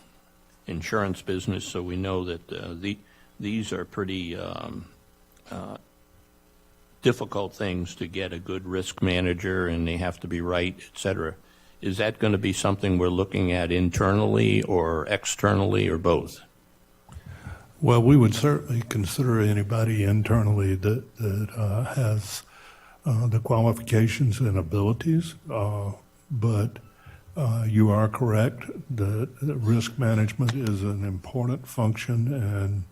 insurance business, so we know that these are pretty difficult things to get a good risk manager, and they have to be right, et cetera. Is that going to be something we're looking at internally or externally or both? Well, we would certainly consider anybody internally that has the qualifications and abilities, but you are correct that risk management is an important function, and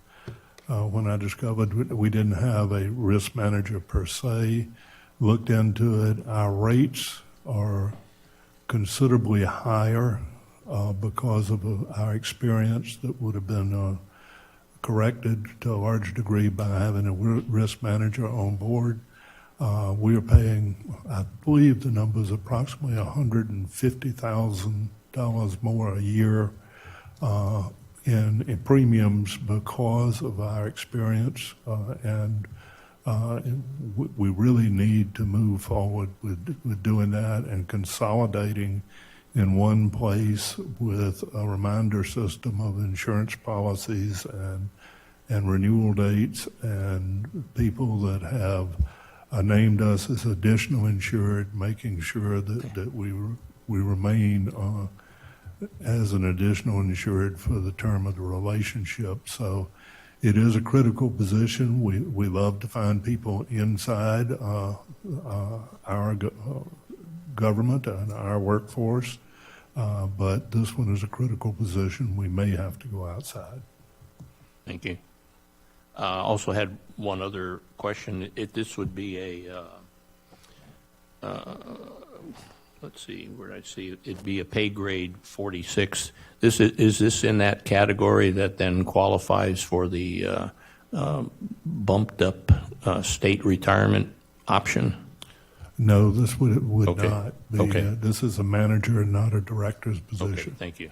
when I discovered we didn't have a risk manager per se, looked into it, our rates are considerably higher because of our experience that would have been corrected to a large degree by having a risk manager on board. We are paying, I believe the number is approximately $150,000 more a year in premiums because of our experience, and we really need to move forward with doing that and consolidating in one place with a reminder system of insurance policies and renewal dates and people that have named us as additional insured, making sure that we remain as an additional insured for the term of the relationship. So it is a critical position. We love to find people inside our government and our workforce, but this one is a critical position. We may have to go outside. Thank you. Also had one other question. This would be let's see, where did I see it? It'd be a pay grade 46. Is this in that category that then qualifies for the bumped up state retirement option? No, this would Okay. not. Okay. This is a manager and not a director's Okay, position. thank you.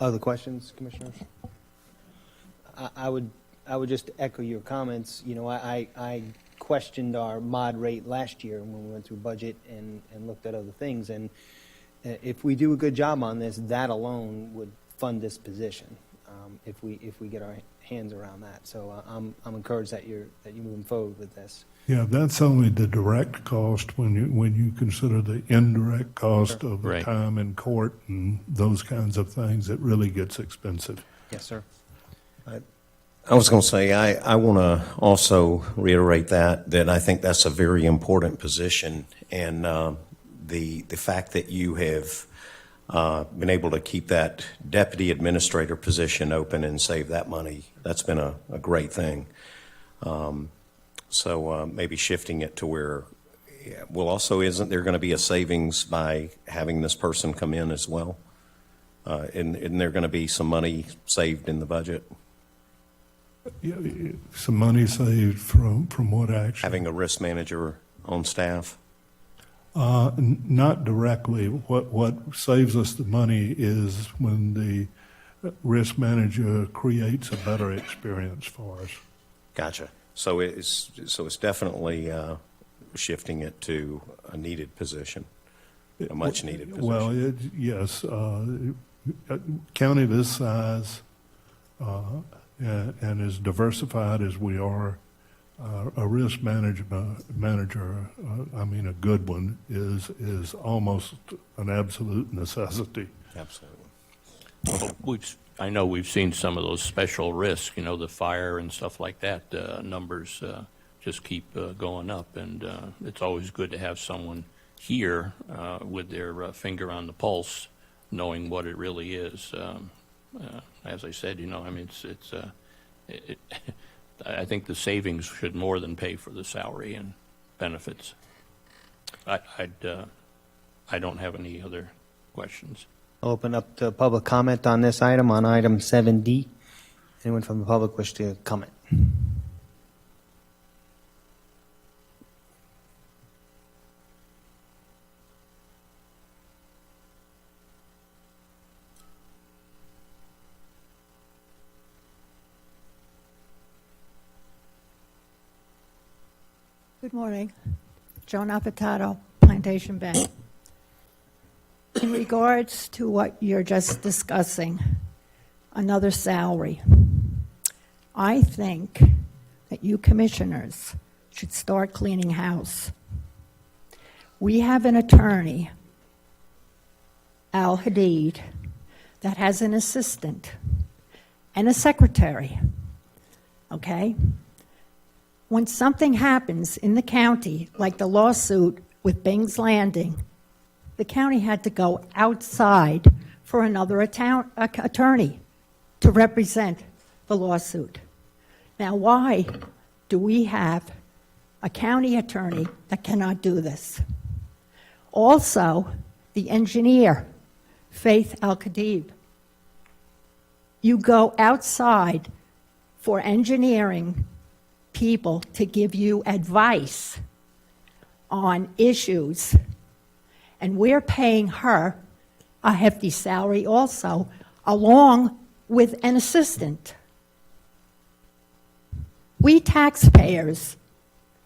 Other questions, Commissioners? I would just echo your comments. You know, I questioned our mod rate last year when we went through budget and looked at other things. And if we do a good job on this, that alone would fund this position, if we get our hands around that. So I'm encouraged that you're moving forward with this. Yeah, that's only the direct cost. When you consider the indirect cost of the Right. time in court and those kinds of things, it really gets expensive. Yes, sir. I was going to say, I want to also reiterate that I think that's a very important position, and the fact that you have been able to keep that deputy administrator position open and save that money, that's been a great thing. So maybe shifting it to where, well, also, isn't there going to be a savings by having this person come in as well? Isn't there going to be some money saved in the budget? Yeah, some money saved from what action? Having a risk manager on staff? Not directly. What saves us the money is when the risk manager creates a better experience for us. Gotcha. So it's definitely shifting it to a needed position, a much needed position. Well, yes. County this size and as diversified as we are, a risk manager, I mean a good one, is almost an absolute necessity. Absolutely. I know we've seen some of those special risks, the fire and stuff like that. Numbers just keep going up, and it's always good to have someone here with their finger on the pulse, knowing what it really is. As I said, I think the savings should more than pay for the salary and benefits. I don't have any other questions. Open up to public comment on this item, on item 7D. Anyone from the public wish to comment? Good morning. Joan Apatato, Plantation Bank. In regards to what you're just discussing, another salary, I think that you commissioners should start cleaning house. We have an attorney, Al Hadid, that has an assistant and a secretary, okay? When something happens in the county, like the lawsuit with Bing's Landing, the county had to go outside for another attorney to represent the lawsuit. Now, why do we have a county attorney that cannot do this? Also, the engineer, Faith Al-Khadib. You go outside for engineering people to give you advice on issues, and we're paying her a hefty salary also, along with an assistant. We taxpayers,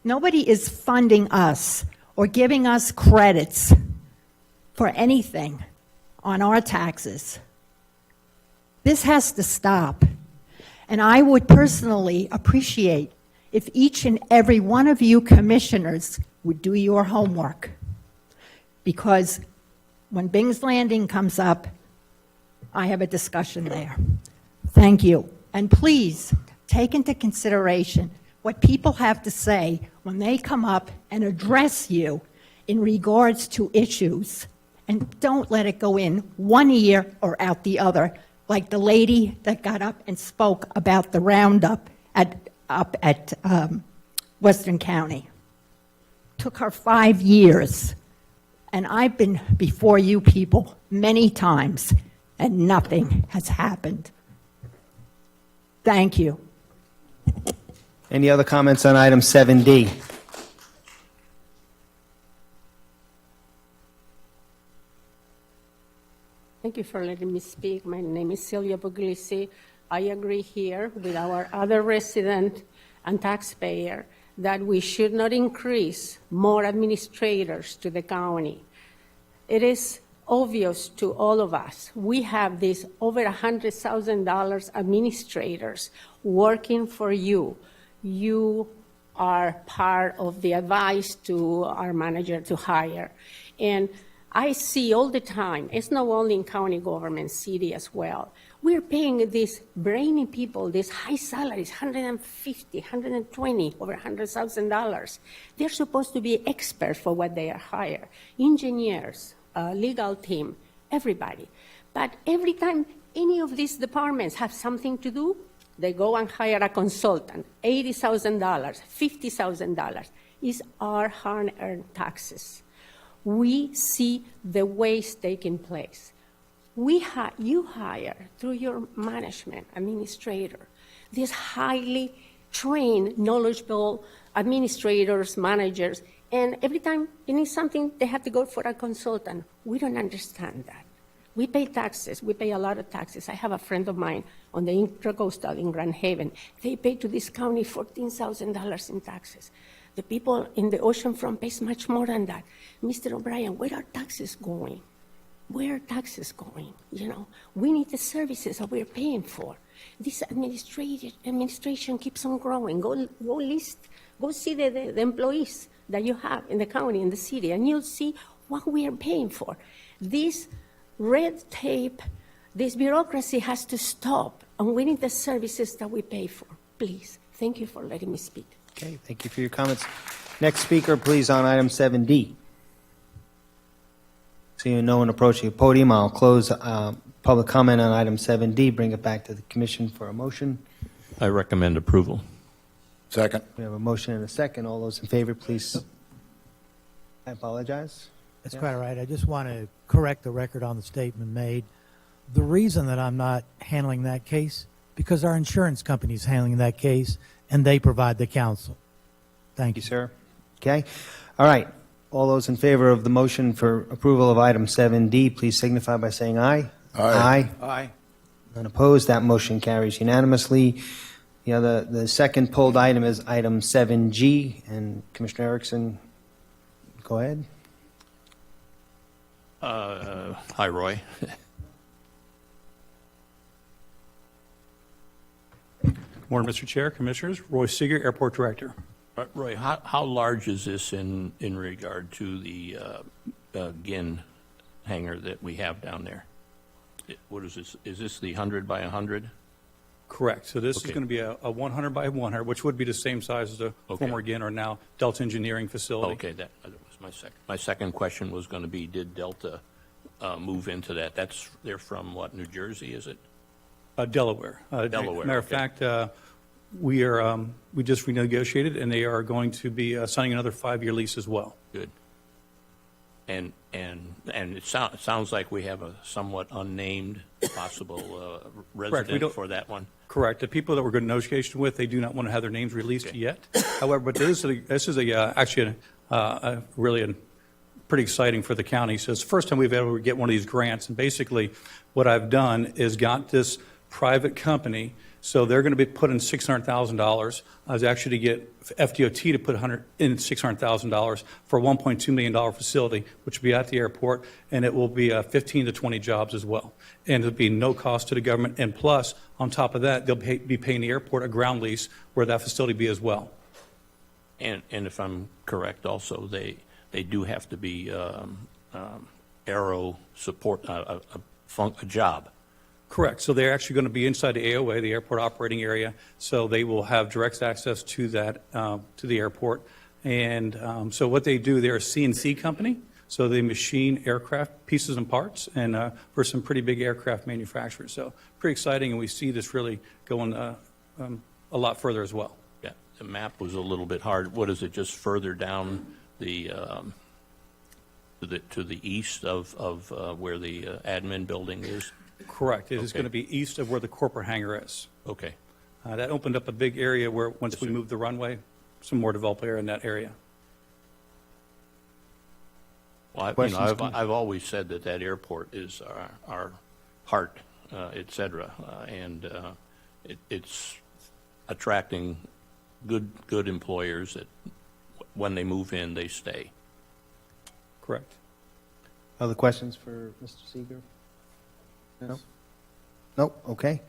nobody is funding us or giving us credits for anything on our taxes. This has to stop. And I would personally appreciate if each and every one of you commissioners would do your homework. Because when Bing's Landing comes up, I have a discussion there. Thank you. And please take into consideration what people have to say when they come up and address you in regards to issues. And don't let it go in one ear or out the other, like the lady that got up and spoke about the roundup up at Western County. Took her 5 years. And I've been before you people many times, and nothing has happened. Thank you. Any other comments on item 7D? Thank you for letting me speak. My name is Silvia Puglisi. I agree here with our other resident and taxpayer that we should not increase more administrators to the county. It is obvious to all of us. We have these over $100,000 administrators working for you. You are part of the advice to our manager to hire. And I see all the time, it's not only in county government, city as well. We're paying these brainy people, these high salaries, $150,000, $120,000, over $100,000. They're supposed to be experts for what they are hired. Engineers, legal team, everybody. But every time any of these departments have something to do, they go and hire a consultant, $80,000, $50,000. It's our hard-earned taxes. We see the waste taking place. You hire, through your management administrator, these highly trained, knowledgeable administrators, managers, and every time they need something, they have to go for a consultant. We don't understand that. We pay taxes. We pay a lot of taxes. I have a friend of mine on the Intracoastal in Grand Haven. They pay to this county $14,000 in taxes. The people in the oceanfront pay much more than that. Mr. O'Brien, where are taxes going? Where are taxes going? You know, we need the services that we're paying for. This administration keeps on growing. Go see the employees that you have in the county, in the city, and you'll see what we are paying for. This red tape This bureaucracy has to stop, and we need the services that we pay for. Please, thank you for letting me speak. Okay, thank you for your comments. Next speaker, please, on item 7D. Seeing no one approaching the podium, I'll close public comment on item 7D, bring it back to the commission for a motion. I recommend approval. Second. We have a motion and a second. All those in favor, please. I apologize. That's Yeah. quite all right. I just want to correct the record on the statement made. The reason that I'm not handling that case, because our insurance company is handling that case, and they provide the counsel. Thank you, sir. Okay. All right. All those in favor of the motion for approval of item 7D, please signify by saying aye. Aye. Aye. None opposed. That motion carries unanimously. The second pulled item is item 7G, and Commissioner Erickson, go ahead. Hi, Roy. Morning, Mr. Chair, Commissioners. Roy Seeger, Airport Director. Roy, how large is this in regard to the Ginn hangar that we have down there? What is this? Is this the 100 by 100? Correct. So this is Okay. going to be a 100 by 100, which would be the same size as the former Ginn or now Delta Engineering facility. Okay, that was my second. My second question was going to be, did Delta move into that? They're from what, New Jersey, is it? Delaware. Delaware, Matter of okay. fact, we just renegotiated, and they are going to be signing another 5-year lease as well. Good. And it sounds like we have a somewhat unnamed possible resident don't- for that one. Correct. The people that we're going to negotiation with, they do not want to have their names released yet. However, but this is actually really pretty exciting for the county. So it's the first time we've ever get one of these grants. And basically, what I've done is got this private company. So they're going to be putting $600,000. I was actually to get FDOT to put in $600,000 for a $1.2 million facility, which will be at the airport, and it will be 15 to 20 jobs as well. And it'll be no cost to the government. And plus, on top of that, they'll be paying the airport a ground lease where that facility be as well. And if I'm correct, also, they do have to be aero support, a job. Correct. So they're actually going to be inside the AOA, the airport operating area. So they will have direct access to that, to the airport. And so what they do, they're a CNC company. So they machine aircraft pieces and parts, and for some pretty big aircraft manufacturers. So pretty exciting, and we see this really going a lot further as well. Yeah, the map was a little bit hard. What is it, just further down the, to the east of where the admin building is? Correct. It is Okay. going to be east of where the corporate hangar is. Okay. That opened up a big area where, once we moved the runway, some more developed area in that area. Well, Questions, I've always said that airport is our heart, et cetera, and it's attracting good employers that when they move in, they stay. Correct. Other questions for Mr. Seeger? No? Nope, okay.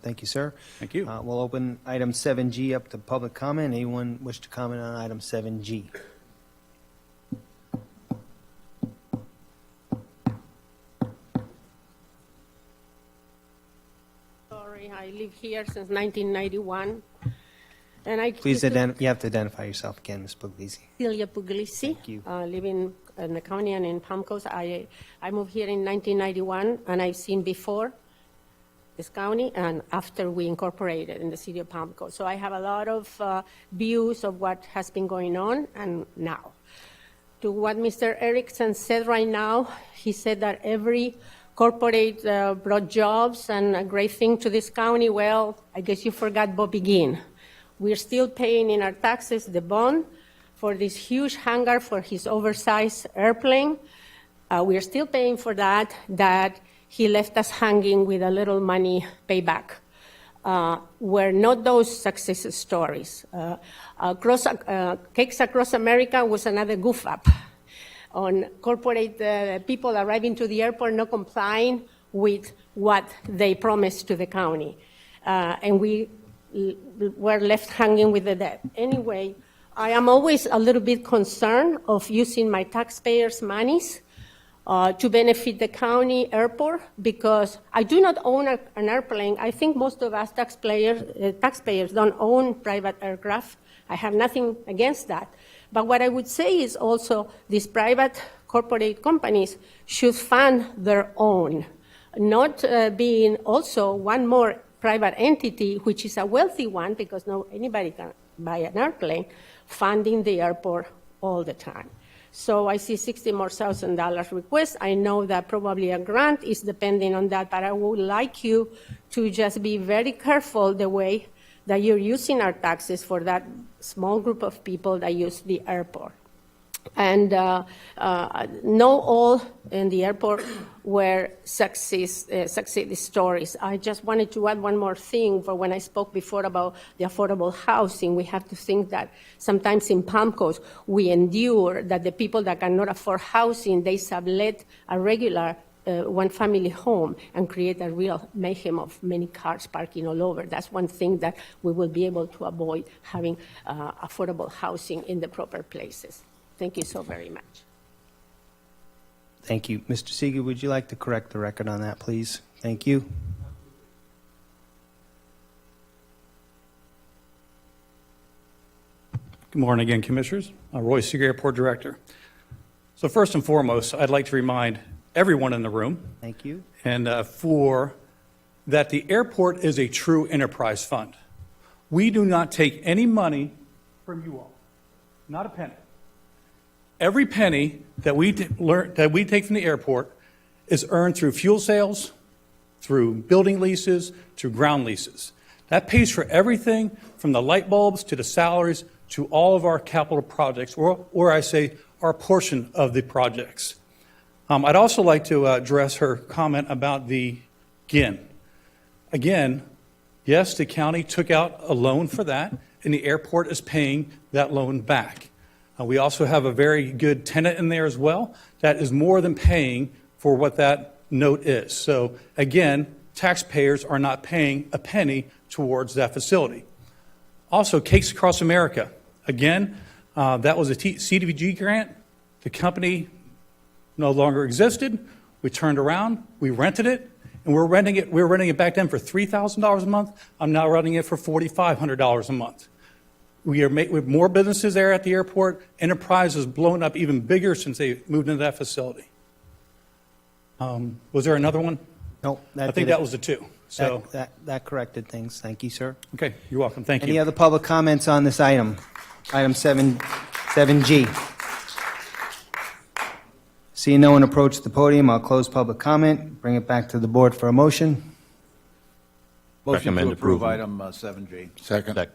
Thank you, sir. Thank you. We'll open item 7G up to public comment. Anyone wish to comment on item 7G? Sorry, I live here since 1991. And I Please, you have to identify yourself again, Ms. Puglisi. Celia Puglisi. Thank you. Living in the county and in Palm Coast. I moved here in 1991, and I've seen before this county and after we incorporated in the city of Palm Coast. So I have a lot of views of what has been going on and now. To what Mr. Erickson said right now, he said that every corporate brought jobs and a great thing to this county. Well, I guess you forgot Bobby Ginn. We're still paying in our taxes the bond for this huge hangar for his oversized airplane. We're still paying for that he left us hanging with a little money payback. Were not those success stories. Cakes Across America was another goof up on corporate people arriving to the airport not complying with what they promised to the county. And we were left hanging with the debt. Anyway, I am always a little bit concerned of using my taxpayers' monies to benefit the county airport, because I do not own an airplane. I think most of us taxpayers don't own private aircraft. I have nothing against that. But what I would say is also these private corporate companies should fund their own, not being also one more private entity, which is a wealthy one, because anybody can buy an airplane, funding the airport all the time. So I see $60,000 request. I know that probably a grant is depending on that, but I would like you to just be very careful the way that you're using our taxes for that small group of people that use the airport. And know all in the airport were success stories. I just wanted to add one more thing for when I spoke before about the affordable housing. We have to think that sometimes in Palm Coast, we endure that the people that cannot afford housing, they sublet a regular one-family home and create a real mayhem of many cars parking all over. That's one thing that we will be able to avoid, having affordable housing in the proper places. Thank you so very much. Thank you. Mr. Seeger, would you like to correct the record on that, please? Thank you. Good morning again, Commissioners. Roy Seeger, Airport Director. So first and foremost, I'd like to remind everyone in the room Thank you. and that the airport is a true enterprise fund. We do not take any money from you all, not a penny. Every penny that we take from the airport is earned through fuel sales, through building leases, through ground leases. That pays for everything from the light bulbs to the salaries to all of our capital projects, or I say our portion of the projects. I'd also like to address her comment about the GIN. Again, yes, the county took out a loan for that, and the airport is paying that loan back. We also have a very good tenant in there as well that is more than paying for what that note is. So again, taxpayers are not paying a penny towards that facility. Also, Cakes Across America. Again, that was a CDBG grant. The company no longer existed. We turned around, we rented it, and we were renting it back then for $3,000 a month. I'm now renting it for $4,500 a month. We have more businesses there at the airport. Enterprise has blown up even bigger since they moved into that facility. Was there another one? No, I think that was the two. So that corrected things. Thank you, sir. okay, you're welcome. Thank you. Any other public comments on this item? Item 7G. Seeing no one approach the podium, I'll close public comment, bring it back to the board for a motion. Motion to Recommend approve approval. item 7G. Second.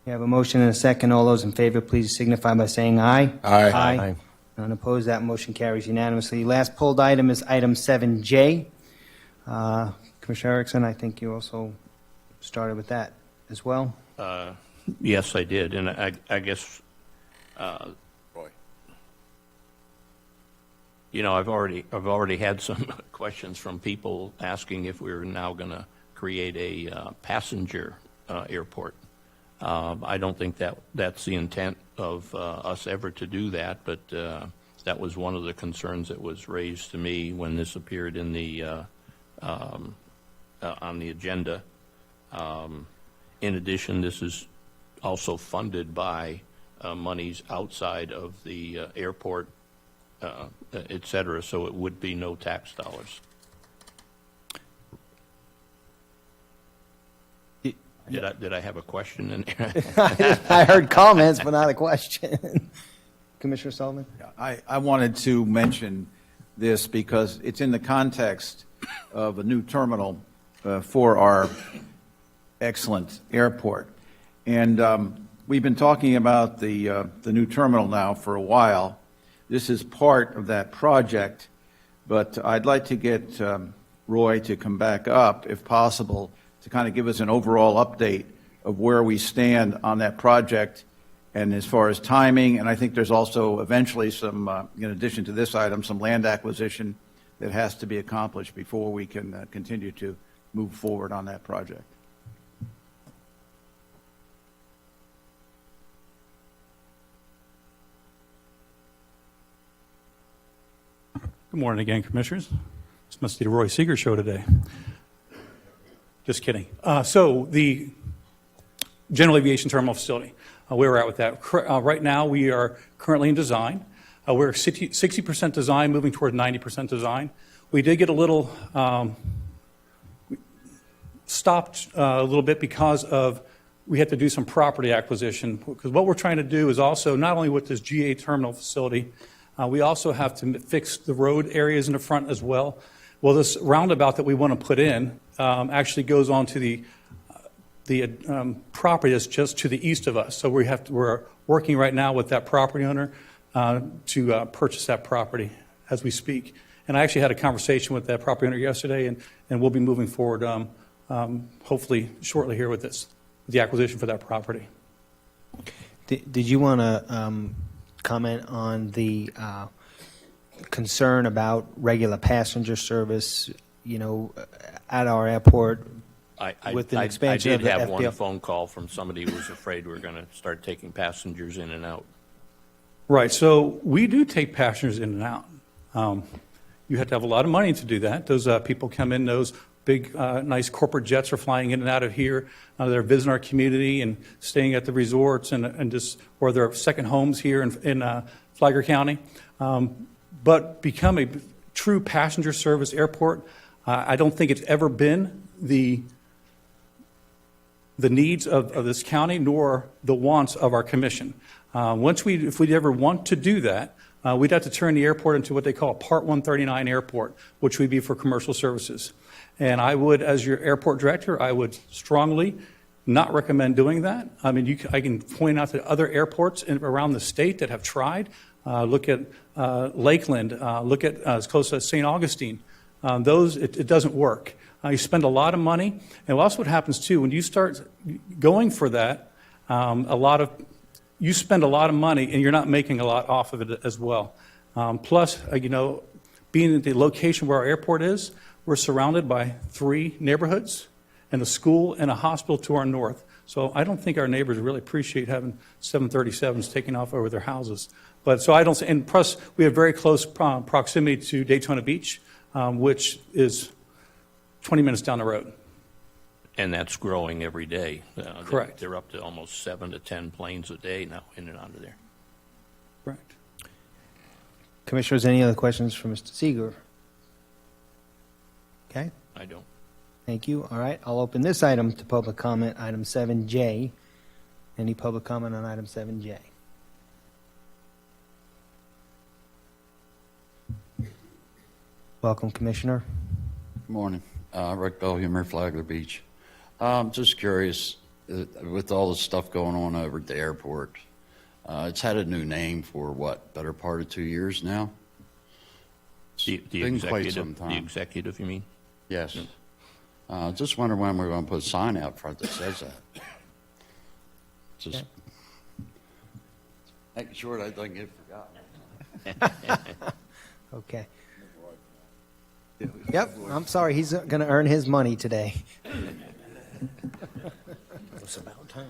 We have a motion and a second. All those in favor, please signify by saying aye. Aye. Aye. None opposed. That motion carries unanimously. Last pulled item is item 7J. Commissioner Erickson, I think you also started with that as well. Yes, I did, and I guess, Roy. you know, I've already had some questions from people asking if we're now going to create a passenger airport. I don't think that's the intent of us ever to do that, but that was one of the concerns that was raised to me when this appeared in the on the agenda. In addition, this is also funded by monies outside of the airport, et cetera, so it would be no tax dollars. Did I have a question in there? I heard comments, but not a question. Commissioner Sullivan? I wanted to mention this because it's in the context of a new terminal for our excellent airport. And we've been talking about the new terminal now for a while. This is part of that project, but I'd like to get Roy to come back up, if possible, to kind of give us an overall update of where we stand on that project and as far as timing. And I think there's also eventually some, in addition to this item, some land acquisition that has to be accomplished before we can continue to move forward on that project. Good morning again, Commissioners. This must be the Roy Seeger Show today. Just kidding. So the General Aviation Terminal Facility, where we're at with that. Right now, we are currently in design. We're 60% design, moving toward 90% design. We did get a little stopped a little bit because of we had to do some property acquisition. Because what we're trying to do is also, not only with this GA terminal facility, we also have to fix the road areas in the front as well. Well, this roundabout that we want to put in actually goes on to the property that's just to the east of us. So we're working right now with that property owner to purchase that property as we speak. And I actually had a conversation with that property owner yesterday, and we'll be moving forward hopefully shortly here with the acquisition for that property. Did you want to comment on the concern about regular passenger service, at our airport with an expansion I of the did have one FDL? phone call from somebody who was afraid we're going to start taking passengers in and out. Right, so we do take passengers in and out. You have to have a lot of money to do that. Those people come in, those big, nice corporate jets are flying in and out of here. They're visiting our community and staying at the resorts and just, or their second homes here in Flagler County. But become a true passenger service airport, I don't think it's ever been the needs of this county nor the wants of our commission. If we ever want to do that, we'd have to turn the airport into what they call a Part 139 airport, which would be for commercial services. And I would, as your airport director, I would strongly not recommend doing that. I mean, I can point out to other airports around the state that have tried. Look at Lakeland. Look at as close as St. Augustine. It doesn't work. You spend a lot of money. And also what happens, too, when you start going for that, you spend a lot of money, and you're not making a lot off of it as well. Plus, being at the location where our airport is, we're surrounded by 3 neighborhoods and a school and a hospital to our north. So I don't think our neighbors really appreciate having 737s taking off over their houses. And plus, we have very close proximity to Daytona Beach, which is 20 minutes down the road. And that's growing every day. Correct. They're up to almost 7 to 10 planes a day now in and out of there. Correct. Commissioners, any other questions for Mr. Seeger? Okay. I don't. Thank you. All right, I'll open this item to public comment, item 7J. Any public comment on item 7J? Welcome, Commissioner. Good morning. Rick Belhumor, Flagler Beach. Just curious, with all the stuff going on over at the airport, it's had a new name for better part of 2 years now? The Been quite some executive, time. the executive, you mean? Yes. Just wondering when we're going to put a sign out front that says that. Just making sure that doesn't get forgotten. Okay. Yep, I'm sorry, he's going to earn his money today. It's about time.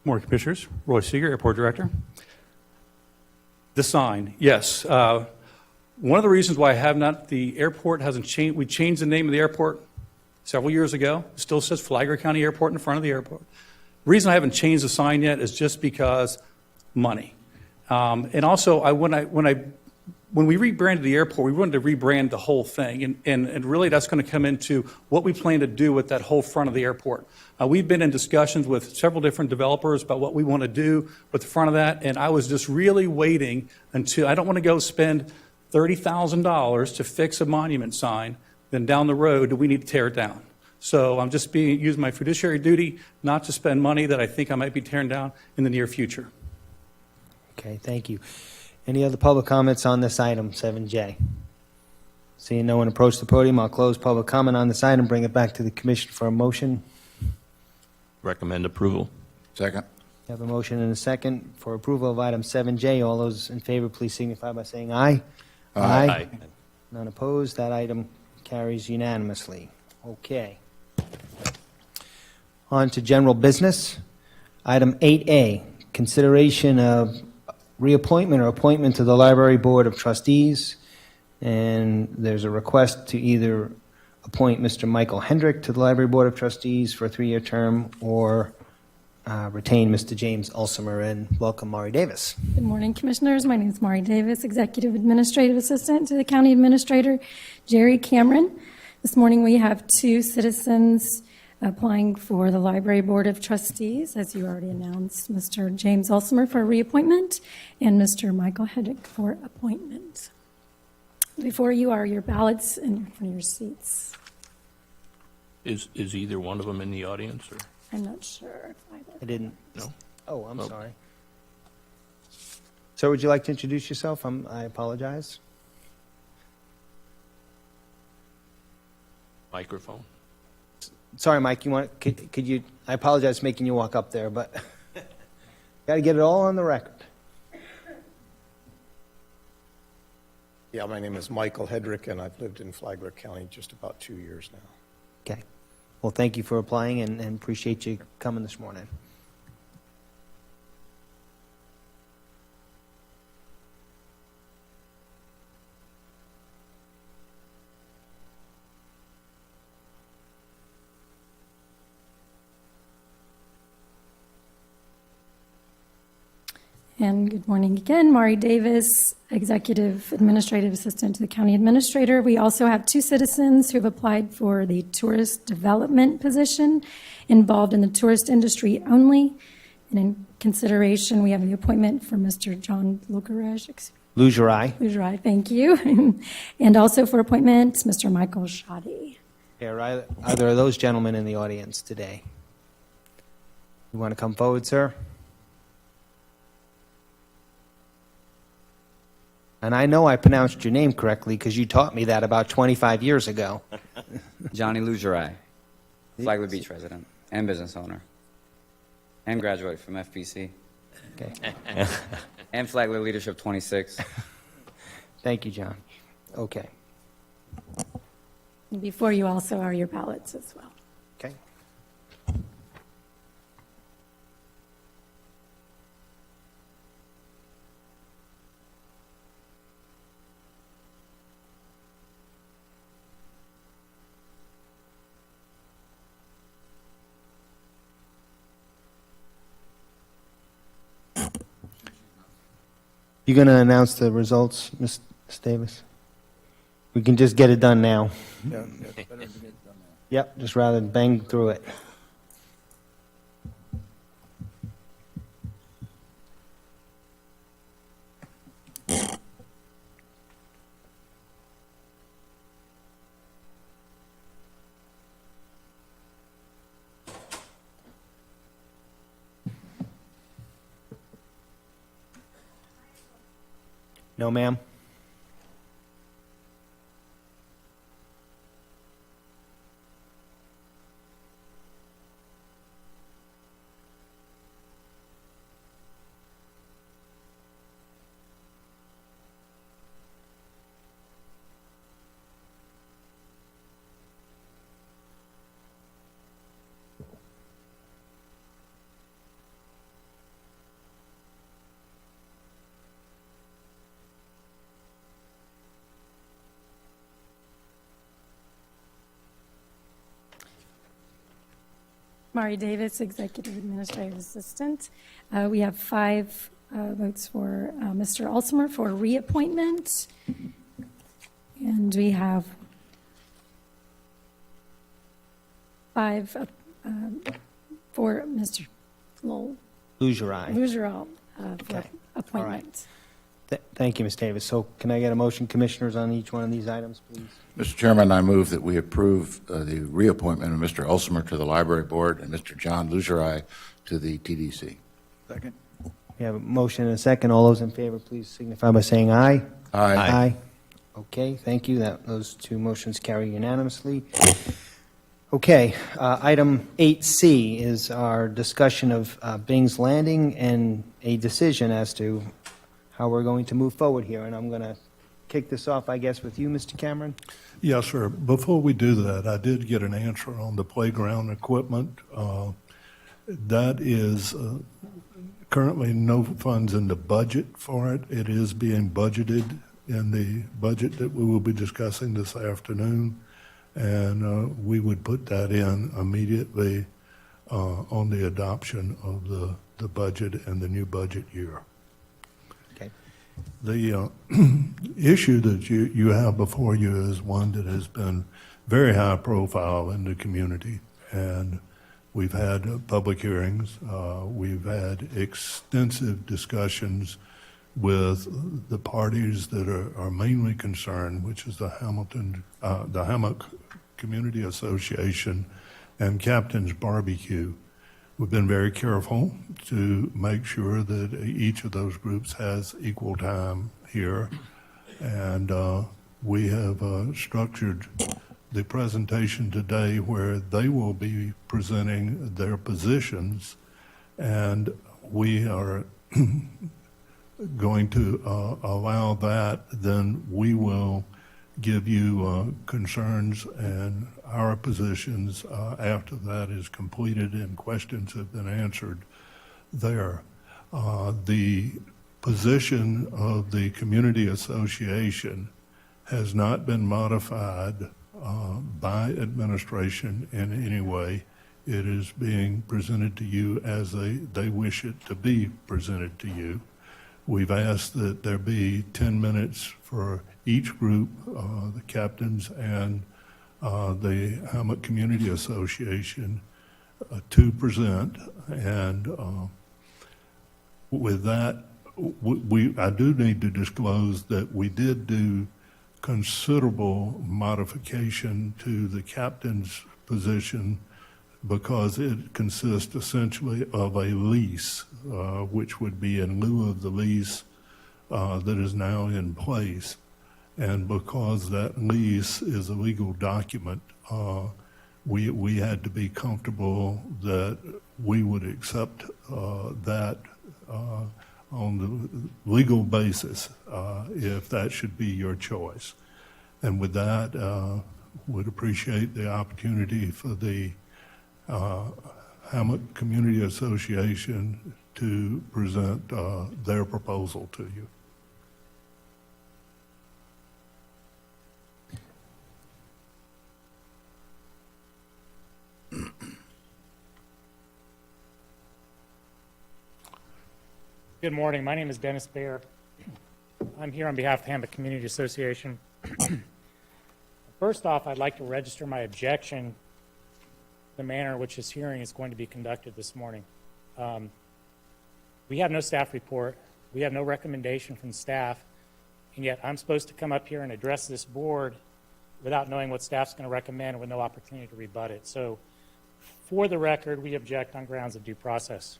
Morning, Commissioners. Roy Seeger, Airport Director. The sign, yes. One of the reasons why the airport hasn't changed, we changed the name of the airport several years ago. It still says Flagler County Airport in front of the airport. The reason I haven't changed the sign yet is just because money. And also, when we rebranded the airport, we wanted to rebrand the whole thing. And really, that's going to come into what we plan to do with that whole front of the airport. We've been in discussions with several different developers about what we want to do with the front of that. And I was just really waiting until I don't want to go spend $30,000 to fix a monument sign. Then down the road, we need to tear it down. So I'm just using my fiduciary duty not to spend money that I think I might be tearing down in the near future. Okay, thank you. Any other public comments on this item, 7J? Seeing no one approach the podium, I'll close public comment on this item, bring it back to the commission for a motion. Recommend approval. Second. We have a motion and a second for approval of item 7J. All those in favor, please signify by saying aye. Aye. None opposed. That item carries unanimously. Okay. On to general business. Item 8A, consideration of reappointment or appointment to the Library Board of Trustees. And there's a request to either appoint Mr. Michael Hendrick to the Library Board of Trustees for a 3-year term or retain Mr. James Ulsimer, and welcome Maury Davis. Good morning, Commissioners. My name is Maury Davis, Executive Administrative Assistant to the County Administrator, Jerry Cameron. This morning we have 2 citizens applying for the Library Board of Trustees, as you already announced, Mr. James Ulsimer for reappointment and Mr. Michael Hendrick for appointment. Before you are your ballots in front of your seats. Is either one of them in the audience, or? I'm not sure if either. I didn't. No? Oh, I'm sorry. Sir, would you like to introduce yourself? I apologize. Microphone. Sorry, Mike, could you, I apologize for making you walk up there, but got to get it all on the record. Yeah, my name is Michael Hedrick, and I've lived in Flagler County just about 2 years now. Okay. Well, thank you for applying and appreciate you coming this morning. And good morning again, Maury Davis, Executive Administrative Assistant to the County Administrator. We also have 2 citizens who have applied for the tourist development position involved in the tourist industry only. And in consideration, we have the appointment for Mr. John Lugerai, thank you. And also for appointment, Mr. Michael Shoddy. Are either of those gentlemen in the audience today? You want to come forward, sir? And I know I pronounced your name correctly because you taught me that about 25 years ago. Johnny Lugerai, Flagler Beach resident and business owner, and graduate from FPC. Okay. And Flagler Leadership 26. Thank you, John. Okay. Before you also are your ballots as well. Okay. You going to announce the results, Ms. Davis? We can just get it done now. Yeah. Yep, just rather than bang through it. No, ma'am. Maury Davis, Executive Administrative Assistant. We have 5 votes for Mr. Ulsimer for reappointment. And we have 5 for Mr. Lugerai. Lugerai for Okay. appointment. Thank you, Ms. Davis. So can I get a motion, Commissioners, on each one of these items, please? Mr. Chairman, I move that we approve the reappointment of Mr. Ulsimer to the Library Board and Mr. John Lugerai to the TDC. Second. We have a motion and a second. All those in favor, please signify by saying aye. Aye. Aye. Okay, thank you. Those 2 motions carry unanimously. Okay, item 8C is our discussion of Bing's Landing and a decision as to how we're going to move forward here. And I'm going to kick this off, I guess, with you, Mr. Cameron. Yes, sir. Before we do that, I did get an answer on the playground equipment. That is currently no funds in the budget for it. It is being budgeted in the budget that we will be discussing this afternoon, and we would put that in immediately on the adoption of the budget and the new budget year. Okay. The issue that you have before you is one that has been very high profile in the community, and we've had public hearings. We've had extensive discussions with the parties that are mainly concerned, which is the Hammock Community Association and Captain's Barbecue. We've been very careful to make sure that each of those groups has equal time here, and we have structured the presentation today where they will be presenting their positions, and we are going to allow that. Then we will give you concerns and our positions after that is completed and questions have been answered there. The position of the community association has not been modified by administration in any way. It is being presented to you as they wish it to be presented to you. We've asked that there be 10 minutes for each group, the captains and the Hammock Community Association, to present. And with that, I do need to disclose that we did do considerable modification to the captain's position because it consists essentially of a lease, which would be in lieu of the lease that is now in place. And because that lease is a legal document, we had to be comfortable that we would accept that on the legal basis, if that should be your choice. And with that, would appreciate the opportunity for the Hammock Community Association to present their proposal to you. Good morning. My name is Dennis Baer. I'm here on behalf of the Hammock Community Association. First off, I'd like to register my objection to the manner in which this hearing is going to be conducted this morning. We have no staff report. We have no recommendation from staff, and yet I'm supposed to come up here and address this board without knowing what staff's going to recommend and with no opportunity to rebut it. So for the record, we object on grounds of due process.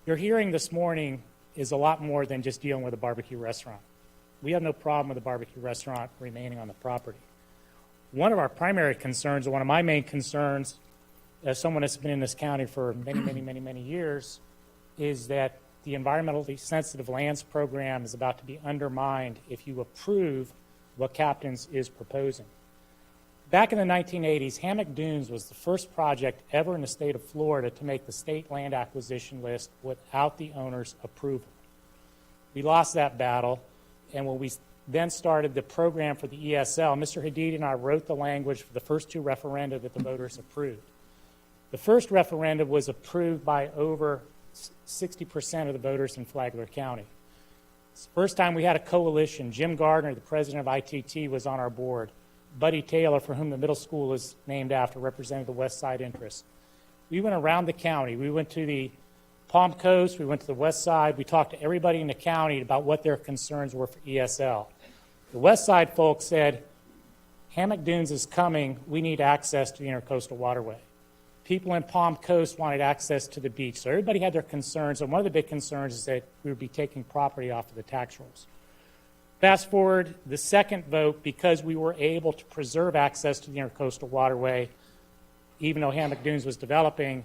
Your hearing this morning is a lot more than just dealing with a barbecue restaurant. We have no problem with a barbecue restaurant remaining on the property. One of our primary concerns, or one of my main concerns, as someone that's been in this county for many years, is that the environmentally sensitive lands program is about to be undermined if you approve what Captain's is proposing. Back in the 1980s, Hammock Dunes was the first project ever in the state of Florida to make the state land acquisition list without the owner's approval. We lost that battle, and when we then started the program for the ESL, Mr. Hadid and I wrote the language for the first two referenda that the voters approved. The first referendum was approved by over 60% of the voters in Flagler County. It's the first time we had a coalition. Jim Gardner, the president of ITT, was on our board. Buddy Taylor, for whom the middle school is named after, represented the West Side interests. We went around the county. We went to the Palm Coast. We went to the West Side. We talked to everybody in the county about what their concerns were for ESL. The West Side folks said, Hammock Dunes is coming. We need access to the Intercoastal Waterway. People in Palm Coast wanted access to the beach. So everybody had their concerns, and one of the big concerns is that we would be taking property off of the tax rolls. Fast forward the second vote, because we were able to preserve access to the Intercoastal Waterway, even though Hammock Dunes was developing,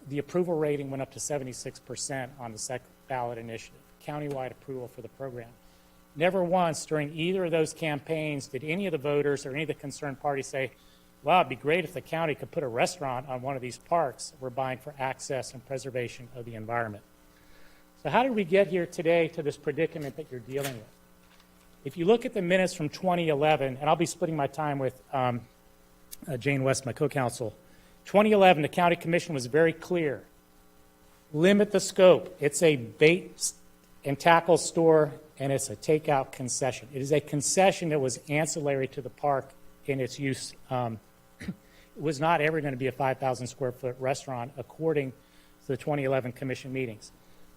the approval rating went up to 76% on the second ballot initiative, countywide approval for the program. Never once during either of those campaigns did any of the voters or any of the concerned parties say, wow, it'd be great if the county could put a restaurant on one of these parks. We're buying for access and preservation of the environment. So how did we get here today to this predicament that you're dealing with? If you look at the minutes from 2011, and I'll be splitting my time with Jane West, my co-counsel. 2011, the county commission was very clear. Limit the scope. It's a bait and tackle store, and it's a takeout concession. It is a concession that was ancillary to the park in its use. It was not ever going to be a 5,000 square foot restaurant according to the 2011 commission meetings.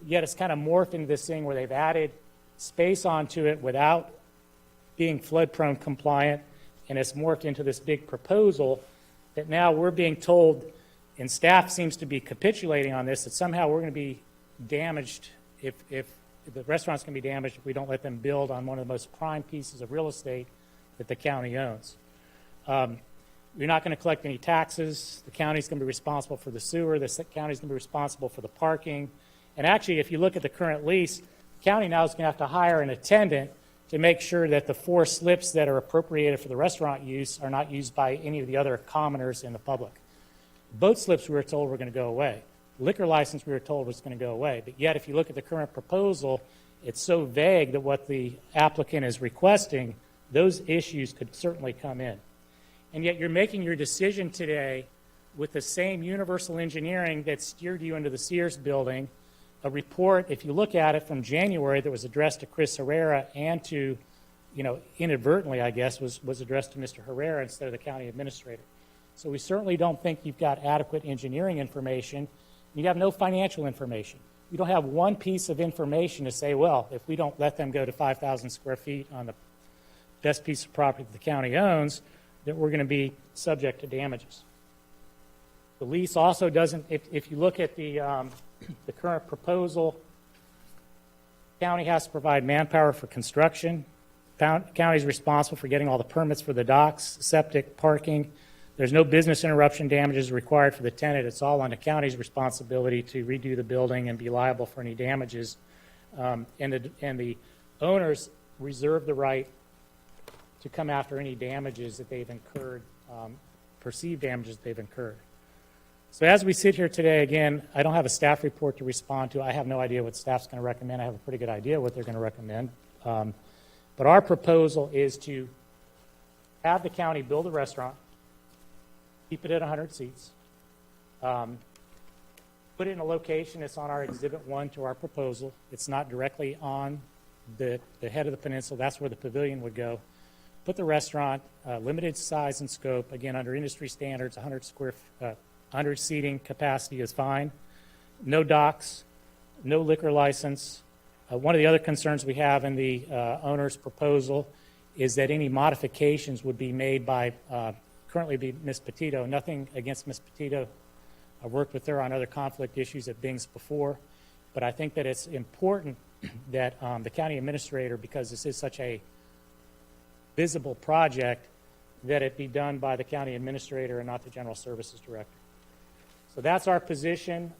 Yet it's kind of morphed into this thing where they've added space onto it without being flood prone compliant, and it's morphed into this big proposal that now we're being told, and staff seems to be capitulating on this, that somehow we're going to be damaged if the restaurant's going to be damaged if we don't let them build on one of the most prime pieces of real estate that the county owns. We're not going to collect any taxes. The county's going to be responsible for the sewer. The county's going to be responsible for the parking. And actually, if you look at the current lease, the county now is going to have to hire an attendant to make sure that the 4 slips that are appropriated for the restaurant use are not used by any of the other commoners in the public. Boat slips, we were told, were going to go away. Liquor license, we were told, was going to go away. But yet, if you look at the current proposal, it's so vague that what the applicant is requesting, those issues could certainly come in. And yet, you're making your decision today with the same universal engineering that steered you into the Sears building. A report, if you look at it from January, that was addressed to Chris Herrera and to, inadvertently, I guess, was addressed to Mr. Herrera instead of the county administrator. So we certainly don't think you've got adequate engineering information. You have no financial information. You don't have one piece of information to say, well, if we don't let them go to 5,000 square feet on the best piece of property that the county owns, that we're going to be subject to damages. The lease also doesn't, if you look at the current proposal, county has to provide manpower for construction. County is responsible for getting all the permits for the docks, septic, parking. There's no business interruption damages required for the tenant. It's all on the county's responsibility to redo the building and be liable for any damages. And the owners reserve the right to come after any damages that they've incurred, perceived damages that they've incurred. So as we sit here today, again, I don't have a staff report to respond to. I have no idea what staff's going to recommend. I have a pretty good idea what they're going to recommend. But our proposal is to have the county build a restaurant, keep it at 100 seats, put it in a location that's on our Exhibit 1 to our proposal. It's not directly on the head of the peninsula. That's where the pavilion would go. Put the restaurant, limited size and scope, again, under industry standards, 100 seating capacity is fine. No docks, no liquor license. One of the other concerns we have in the owner's proposal is that any modifications would be made by currently be Ms. Petito. Nothing against Ms. Petito. I've worked with her on other conflict issues at Bing's before, but I think that it's important that the county administrator, because this is such a visible project, that it be done by the county administrator and not the general services director. So that's our position.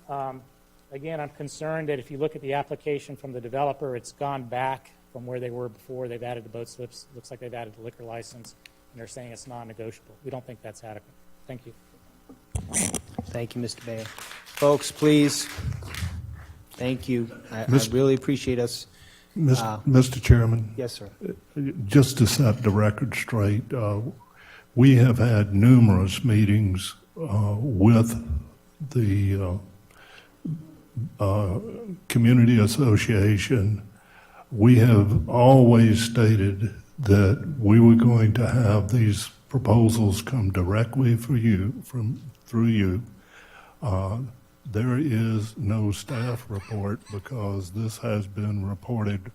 Again, I'm concerned that if you look at the application from the developer, it's gone back from where they were before. They've added the boat slips. Looks like they've added the liquor license, and they're saying it's non-negotiable. We don't think that's adequate. Thank you. Thank you, Mr. Bayer. Folks, please. Thank you. I really appreciate us. Mr. Chairman? Yes, sir. Just to set the record straight, we have had numerous meetings with the Community Association. We have always stated that we were going to have these proposals come directly through you. There is no staff report because this has been reported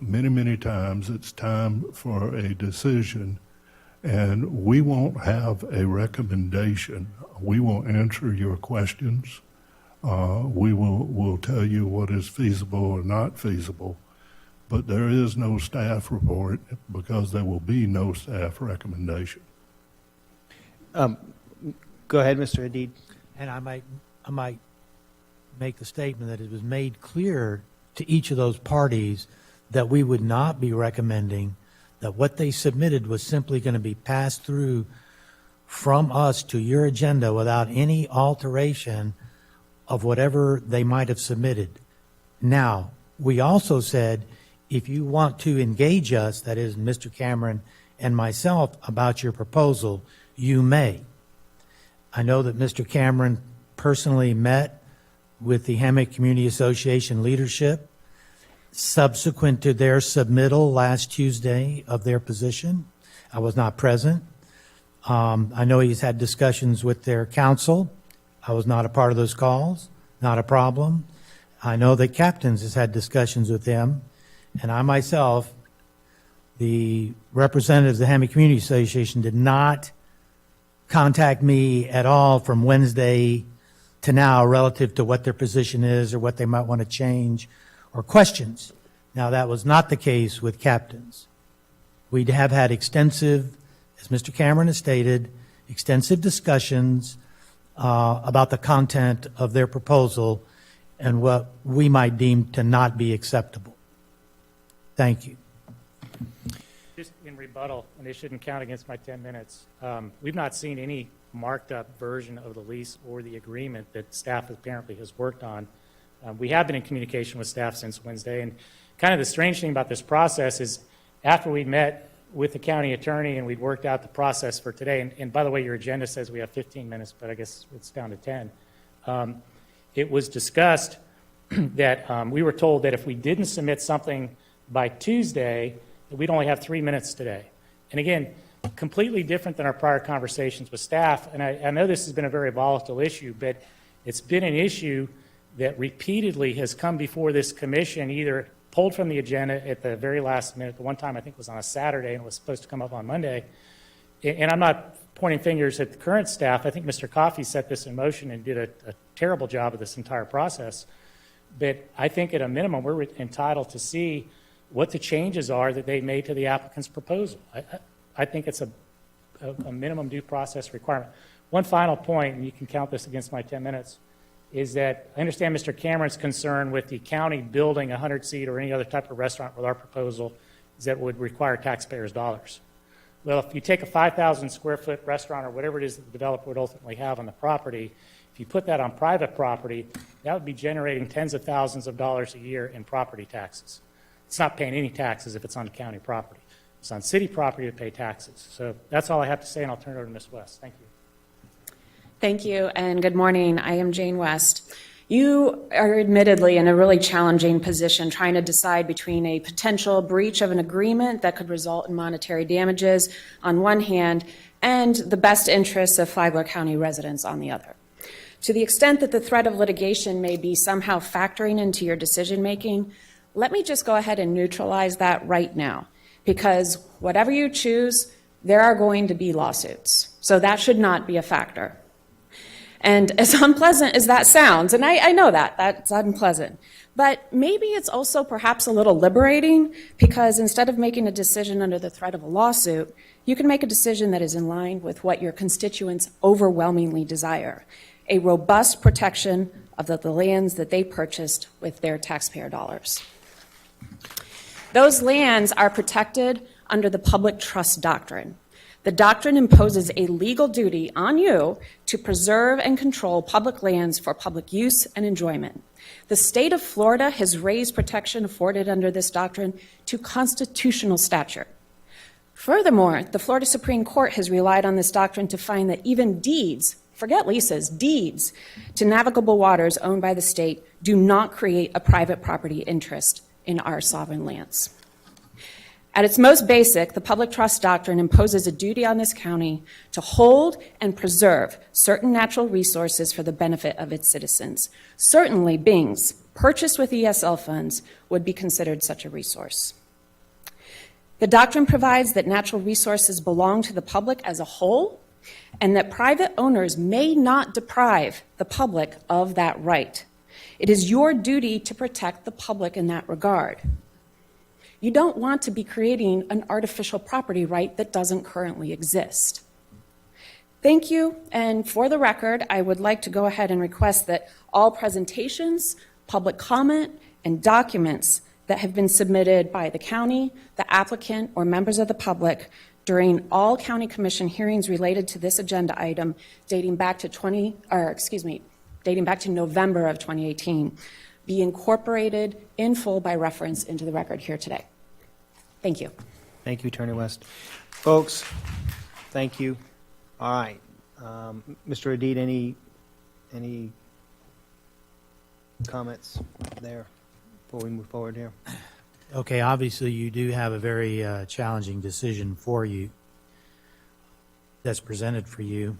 many, many times. It's time for a decision, and we won't have a recommendation. We will answer your questions. We'll tell you what is feasible or not feasible, but there is no staff report because there will be no staff recommendation. Go ahead, Mr. Hadid. And I might make the statement that it was made clear to each of those parties that we would not be recommending, that what they submitted was simply going to be passed through from us to your agenda without any alteration of whatever they might have submitted. Now, we also said, if you want to engage us, that is Mr. Cameron and myself, about your proposal, you may. I know that Mr. Cameron personally met with the Hammock Community Association leadership subsequent to their submittal last Tuesday of their position. I was not present. I know he's had discussions with their council. I was not a part of those calls, not a problem. I know that Captains has had discussions with them, and I myself, the representatives of the Hammock Community Association, did not contact me at all from Wednesday to now relative to what their position is or what they might want to change or questions. Now, that was not the case with Captains. We have had extensive, as Mr. Cameron has stated, extensive discussions about the content of their proposal and what we might deem to not be acceptable. Thank you. Just in rebuttal, and they shouldn't count against my 10 minutes, we've not seen any marked up version of the lease or the agreement that staff apparently has worked on. We have been in communication with staff since Wednesday, and kind of the strange thing about this process is after we met with the county attorney and we'd worked out the process for today, and by the way, your agenda says we have 15 minutes, but I guess it's down to 10. It was discussed that we were told that if we didn't submit something by Tuesday, that we'd only have 3 minutes today. And again, completely different than our prior conversations with staff. And I know this has been a very volatile issue, but it's been an issue that repeatedly has come before this commission, either pulled from the agenda at the very last minute. The one time I think was on a Saturday and it was supposed to come up on Monday. And I'm not pointing fingers at the current staff. I think Mr. Coffey set this in motion and did a terrible job of this entire process. But I think at a minimum, we're entitled to see what the changes are that they made to the applicant's proposal. I think it's a minimum due process requirement. One final point, and you can count this against my 10 minutes, is that I understand Mr. Cameron's concern with the county building a 100-seat or any other type of restaurant with our proposal is that it would require taxpayers' dollars. Well, if you take a 5,000 square foot restaurant or whatever it is that the developer would ultimately have on the property, if you put that on private property, that would be generating tens of thousands of dollars a year in property taxes. It's not paying any taxes if it's on county property. It's on city property to pay taxes. So that's all I have to say, and I'll turn it over to Ms. West. Thank you. Thank you, and good morning. I am Jane West. You are admittedly in a really challenging position trying to decide between a potential breach of an agreement that could result in monetary damages on one hand and the best interests of Flagler County residents on the other. To the extent that the threat of litigation may be somehow factoring into your decision-making, let me just go ahead and neutralize that right now, because whatever you choose, there are going to be lawsuits. So that should not be a factor. And as unpleasant as that sounds, and I know that's unpleasant, but maybe it's also perhaps a little liberating, because instead of making a decision under the threat of a lawsuit, you can make a decision that is in line with what your constituents overwhelmingly desire: a robust protection of the lands that they purchased with their taxpayer dollars. Those lands are protected under the public trust doctrine. The doctrine imposes a legal duty on you to preserve and control public lands for public use and enjoyment. The state of Florida has raised protection afforded under this doctrine to constitutional stature. Furthermore, the Florida Supreme Court has relied on this doctrine to find that even deeds, forget leases, deeds to navigable waters owned by the state do not create a private property interest in our sovereign lands. At its most basic, the public trust doctrine imposes a duty on this county to hold and preserve certain natural resources for the benefit of its citizens. Certainly, Bings, purchased with ESL funds, would be considered such a resource. The doctrine provides that natural resources belong to the public as a whole, and that private owners may not deprive the public of that right. It is your duty to protect the public in that regard. You don't want to be creating an artificial property right that doesn't currently exist. Thank you, and for the record, I would like to go ahead and request that all presentations, public comment, and documents that have been submitted by the county, the applicant, or members of the public during all county commission hearings related to this agenda item dating back to November of 2018, be incorporated in full by reference into the record here today. Thank you. Thank you, Attorney West. Folks, thank you. All right. Mr. Adid, any comments there before we move forward here? Okay, obviously you do have a very challenging decision for you that's presented for you.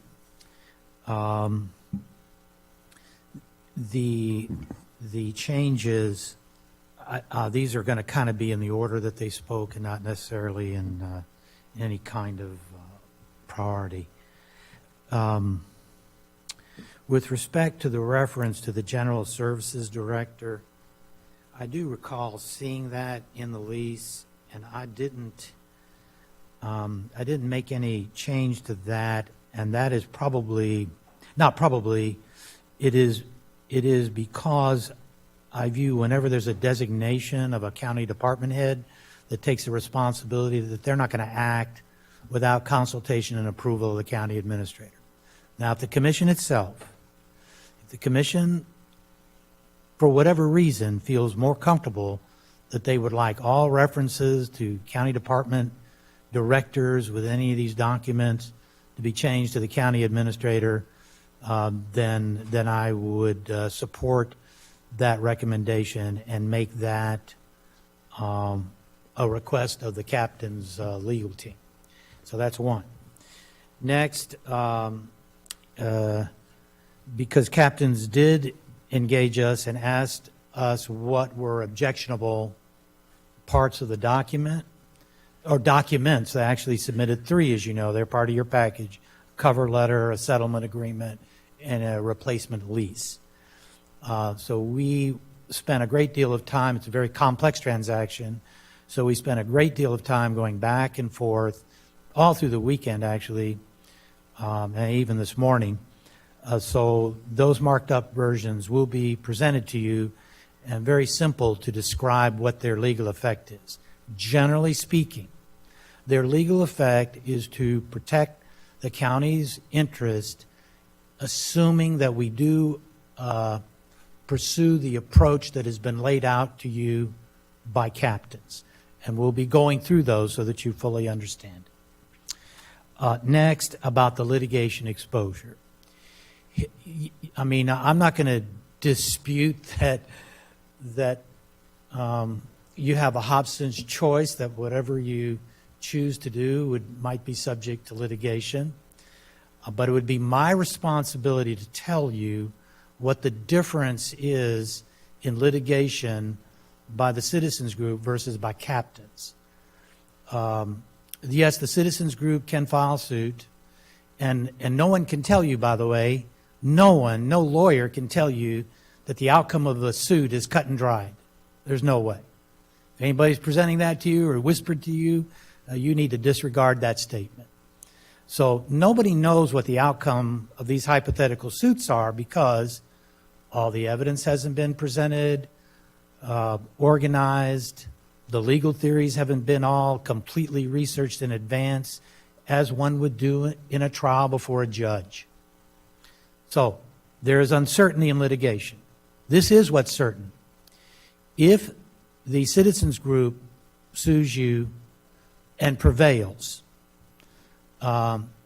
The changes, these are going to kind of be in the order that they spoke and not necessarily in any kind of priority. With respect to the reference to the General Services Director, I do recall seeing that in the lease, and I didn't make any change to that, and that is probably, not probably, it is because I view whenever there's a designation of a county department head that takes the responsibility that they're not going to act without consultation and approval of the county administrator. Now, if the commission itself, if the commission, for whatever reason, feels more comfortable that they would like all references to county department directors with any of these documents to be changed to the county administrator, then I would support that recommendation and make that a request of the captain's legal team. So that's one. Next, because captains did engage us and asked us what were objectionable parts of the document, or documents. They actually submitted 3, as you know. They're part of your package: cover letter, a settlement agreement, and a replacement lease. So we spent a great deal of time. It's a very complex transaction. So we spent a great deal of time going back and forth all through the weekend, actually, and even this morning. So those marked up versions will be presented to you, and very simple to describe what their legal effect is. Generally speaking, their legal effect is to protect the county's interest, assuming that we do pursue the approach that has been laid out to you by captains. And we'll be going through those so that you fully understand. Next, about the litigation exposure. I mean, I'm not going to dispute that you have a Hobson's choice, that whatever you choose to do might be subject to litigation. But it would be my responsibility to tell you what the difference is in litigation by the citizens group versus by captains. Yes, the citizens group can file suit, and no one can tell you, by the way, no lawyer can tell you that the outcome of the suit is cut and dried. There's no way. If anybody's presenting that to you or whispered to you, you need to disregard that statement. So nobody knows what the outcome of these hypothetical suits are because all the evidence hasn't been presented, organized. The legal theories haven't been all completely researched in advance, as one would do in a trial before a judge. So there is uncertainty in litigation. This is what's certain. If the citizens group sues you and prevails,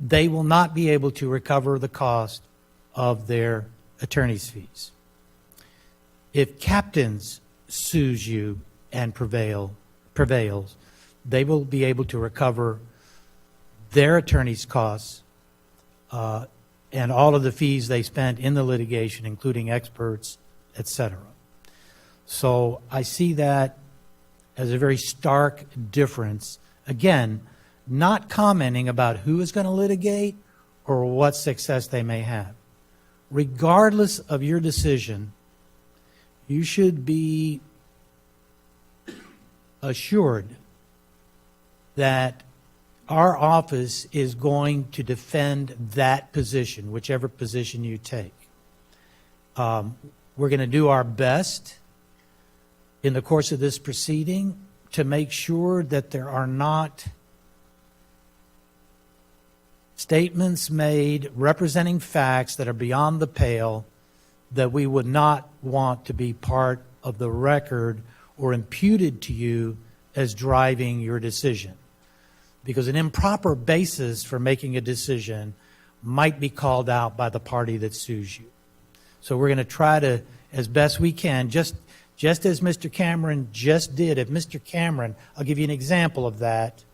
they will not be able to recover the cost of their attorney's fees. If captains sues you and prevails, they will be able to recover their attorney's costs and all of the fees they spent in the litigation, including experts, etc. So I see that as a very stark difference. Again, not commenting about who is going to litigate or what success they may have. Regardless of your decision, you should be assured that our office is going to defend that position, whichever position you take. We're going to do our best in the course of this proceeding to make sure that there are not statements made representing facts that are beyond the pale that we would not want to be part of the record or imputed to you as driving your decision. Because an improper basis for making a decision might be called out by the party that sues you. So we're going to try to, as best we can, just as Mr. Cameron just did. If Mr. Cameron, I'll give you an example of that.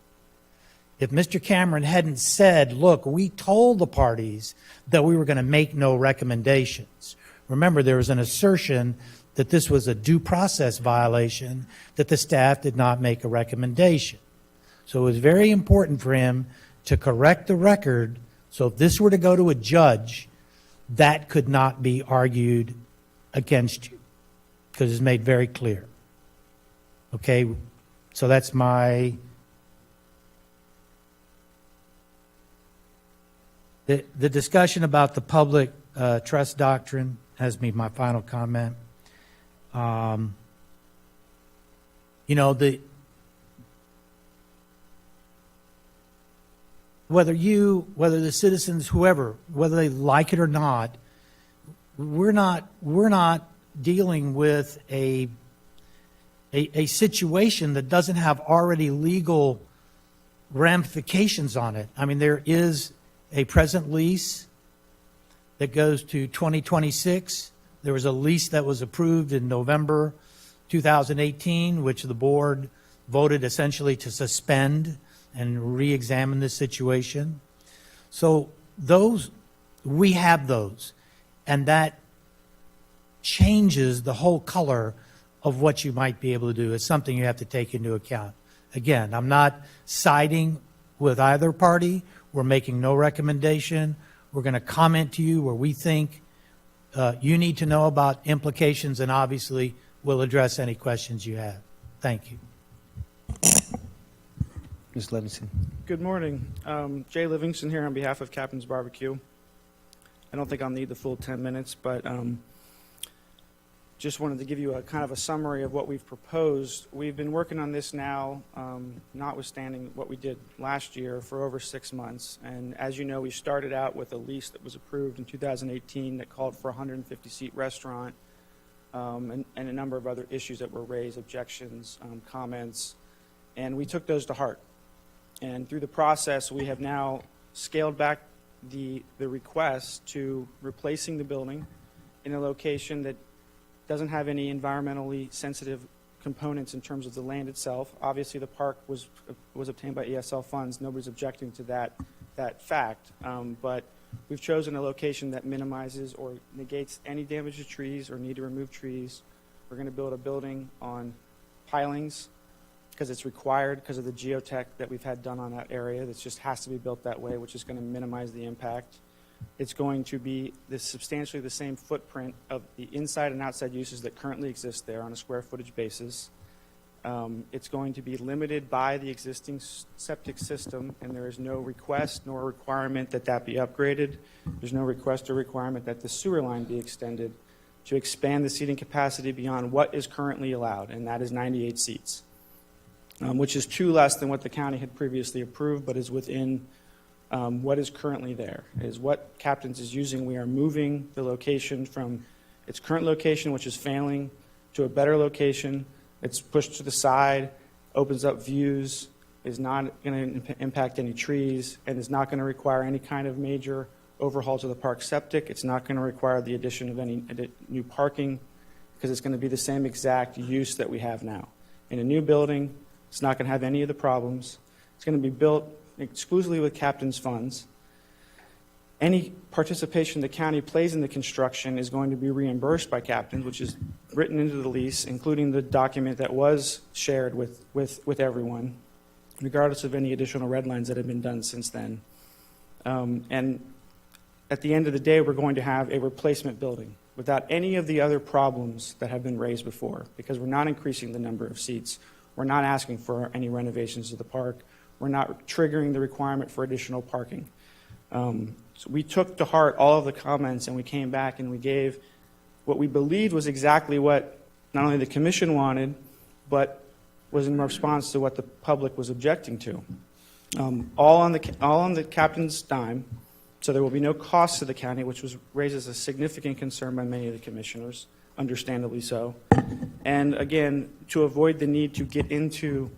If Mr. Cameron hadn't said, look, we told the parties that we were going to make no recommendations. Remember, there was an assertion that this was a due process violation, that the staff did not make a recommendation. So it was very important for him to correct the record, so if this were to go to a judge, that could not be argued against you, because it's made very clear. Okay, so that's my... The discussion about the public trust doctrine has been my final comment. You know, whether the citizens, whoever, whether they like it or not, we're not dealing with a situation that doesn't have already legal ramifications on it. I mean, there is a present lease that goes to 2026. There was a lease that was approved in November 2018, which the board voted essentially to suspend and re-examine the situation. So we have those, and that changes the whole color of what you might be able to do. It's something you have to take into account. Again, I'm not siding with either party. We're making no recommendation. We're going to comment to you where we think you need to know about implications, and obviously we'll address any questions you have. Thank you. Ms. Livingston. Good morning. Jay Livingston here on behalf of Captain's Barbecue. I don't think I'll need the full 10 minutes, but just wanted to give you a kind of a summary of what we've proposed. We've been working on this now, notwithstanding what we did last year, for over 6 months. And as you know, we started out with a lease that was approved in 2018 that called for a 150-seat restaurant, and a number of other issues that were raised, objections, comments, and we took those to heart. And through the process, we have now scaled back the request to replacing the building in a location that doesn't have any environmentally sensitive components in terms of the land itself. Obviously, the park was obtained by ESL funds. Nobody's objecting to that fact. But we've chosen a location that minimizes or negates any damage to trees or need to remove trees. We're going to build a building on pilings because it's required because of the geotech that we've had done on that area. That just has to be built that way, which is going to minimize the impact. It's going to be substantially the same footprint of the inside and outside uses that currently exist there on a square footage basis. It's going to be limited by the existing septic system, and there is no request nor requirement that that be upgraded. There's no request or requirement that the sewer line be extended to expand the seating capacity beyond what is currently allowed, and that is 98 seats, which is 2 less than what the county had previously approved, but is within what is currently there. Is what Captain's is using. We are moving the location from its current location, which is failing, to a better location. It's pushed to the side, opens up views, is not going to impact any trees, and is not going to require any kind of major overhaul to the park septic. It's not going to require the addition of any new parking because it's going to be the same exact use that we have now. In a new building, it's not going to have any of the problems. It's going to be built exclusively with Captain's funds. Any participation the county plays in the construction is going to be reimbursed by Captain's, which is written into the lease, including the document that was shared with everyone, regardless of any additional red lines that have been done since then. And at the end of the day, we're going to have a replacement building without any of the other problems that have been raised before, because we're not increasing the number of seats. We're not asking for any renovations to the park. We're not triggering the requirement for additional parking. So we took to heart all of the comments, and we came back and we gave what we believed was exactly what not only the commission wanted, but was in response to what the public was objecting to. All on the Captain's dime, So there will be no cost to the county, which raises a significant concern by many of the commissioners, understandably so. And again, to avoid the need to get into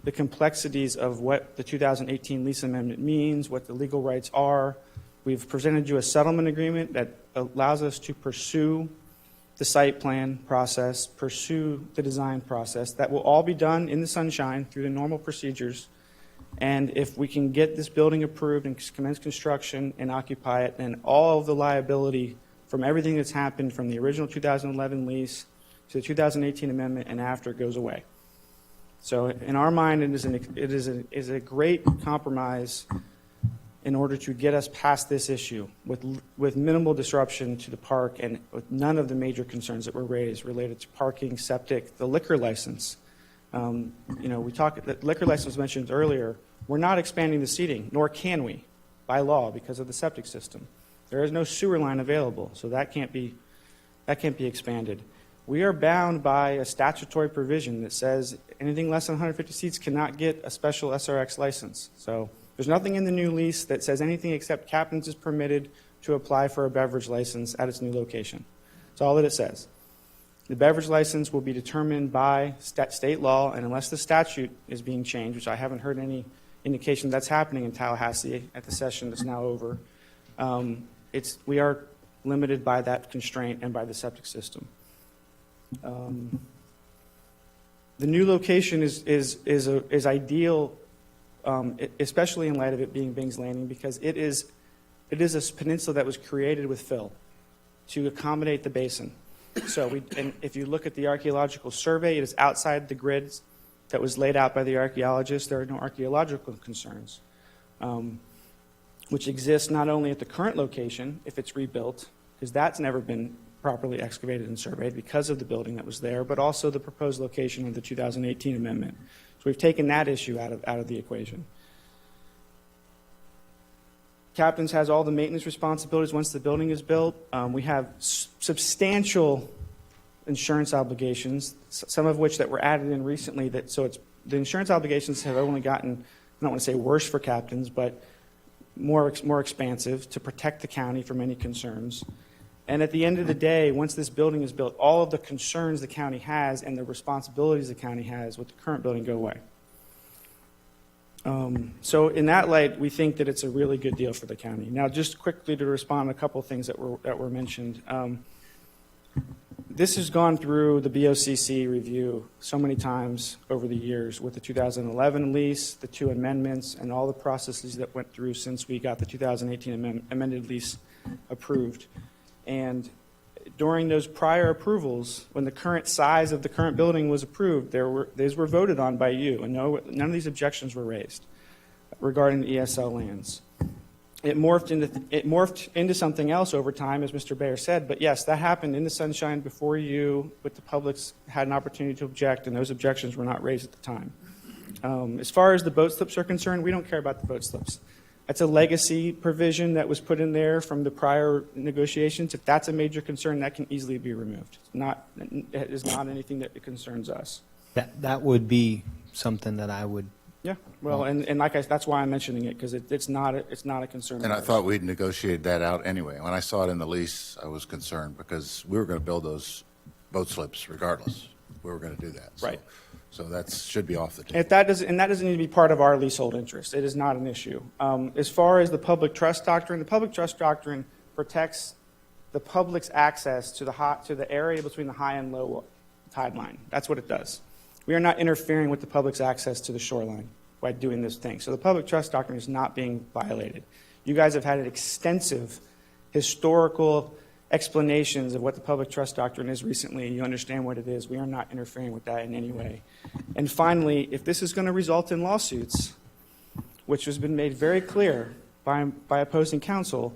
the complexities of what the 2018 lease amendment means, what the legal rights are, we've presented you a settlement agreement that allows us to pursue the site plan process, pursue the design process. That will all be done in the sunshine through the normal procedures. And if we can get this building approved and commence construction and occupy it, then all of the liability from everything that's happened from the original 2011 lease to the 2018 amendment and after goes away. So in our mind, it is a great compromise in order to get us past this issue with minimal disruption to the park and with none of the major concerns that were raised related to parking, septic, the liquor license. The liquor license was mentioned earlier. We're not expanding the seating, nor can we by law because of the septic system. There is no sewer line available, so that can't be expanded. We are bound by a statutory provision that says anything less than 150 seats cannot get a special SRX license. So there's nothing in the new lease that says anything except Captain's is permitted to apply for a beverage license at its new location. That's all that it says. The beverage license will be determined by state law, and unless the statute is being changed, which I haven't heard any indication that's happening in Tallahassee at the session that's now over, we are limited by that constraint and by the septic system. The new location is ideal, especially in light of it being Bing's Landing, because it is a peninsula that was created with fill to accommodate the basin. So and if you look at the archaeological survey, it is outside the grids that was laid out by the archaeologists. There are no archaeological concerns, which exist not only at the current location, if it's rebuilt, because that's never been properly excavated and surveyed because of the building that was there, but also the proposed location of the 2018 amendment. So we've taken that issue out of the equation. Captain's has all the maintenance responsibilities once the building is built. We have substantial insurance obligations, some of which that were added in recently. The insurance obligations have only gotten, I don't want to say worse for Captain's, but more expansive to protect the county from any concerns. And at the end of the day, once this building is built, all of the concerns the county has and the responsibilities the county has with the current building go away. So in that light, we think that it's a really good deal for the county. Now, just quickly to respond to a couple of things that were mentioned. This has gone through the BOCC review so many times over the years with the 2011 lease, the two amendments, and all the processes that went through since we got the 2018 amended lease approved. And during those prior approvals, when the current size of the current building was approved, these were voted on by you, and none of these objections were raised regarding the ESL lands. It morphed into something else over time, as Mr. Bayer said, but yes, that happened in the sunshine before you, but the public's had an opportunity to object, and those objections were not raised at the time. As far as the boat slips are concerned, we don't care about the boat slips. That's a legacy provision that was put in there from the prior negotiations. If that's a major concern, that can easily be removed. It is not anything that concerns us. That would be something that I would. Yeah, well, and that's why I'm mentioning it, because it's not a concern. And I thought we'd negotiated that out anyway. When I saw it in the lease, I was concerned because we were going to build those boat slips regardless. We were going to do that. Right. So that should be off the table. That doesn't need to be part of our leasehold interest. It is not an issue. As far as the public trust doctrine protects the public's access to the area between the high and low tide line. That's what it does. We are not interfering with the public's access to the shoreline by doing this thing. So the public trust doctrine is not being violated. You guys have had an extensive historical explanations of what the public trust doctrine is recently. You understand what it is. We are not interfering with that in any way. And finally, if this is going to result in lawsuits, which has been made very clear by opposing counsel,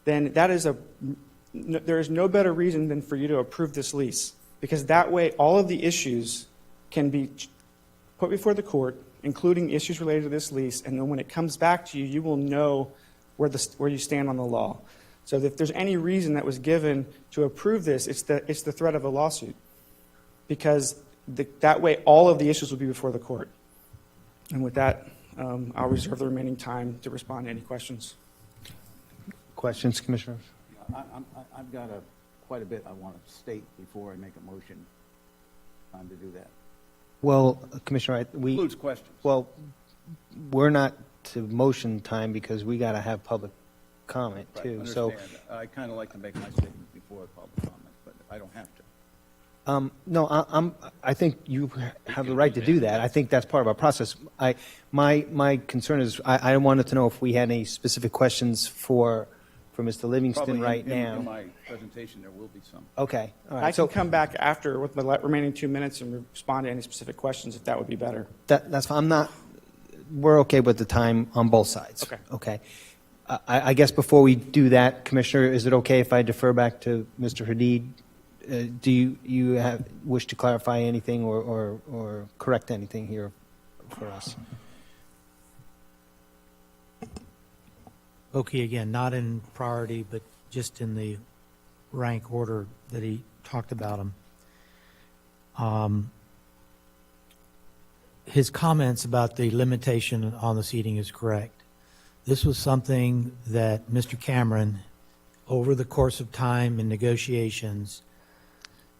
then there is no better reason than for you to approve this lease, because that way all of the issues can be put before the court, including issues related to this lease, and then when it comes back to you, you will know where you stand on the law. So if there's any reason that was given to approve this, it's the threat of a lawsuit, because that way all of the issues will be before the court. And with that, I'll reserve the remaining time to respond to any questions. Questions, Commissioners? I've got quite a bit I want to state before I make a motion. Time to do that. Well, Commissioner, we... Includes questions. Well, we're not to motion time because we got to have public comment, Right, too. understand. I kind of like to make my statement before the public comment, but I don't have to. No, I think you have the right to do that. I think that's part of our process. My concern is, I wanted to know if we had any specific questions for Mr. Livingston right now. In my presentation, there will be some. Okay, all I right. can come back after with the remaining 2 minutes and respond to any specific questions if that would be better. That's fine. We're okay with the time on both sides. Okay. Okay. I guess before we do that, Commissioner, is it okay if I defer back to Mr. Hadid? Do you wish to clarify anything or correct anything here for us? Okay, again, not in priority, but just in the rank order that he talked about them. His comments about the limitation on the seating is correct. This was something that Mr. Cameron, over the course of time in negotiations,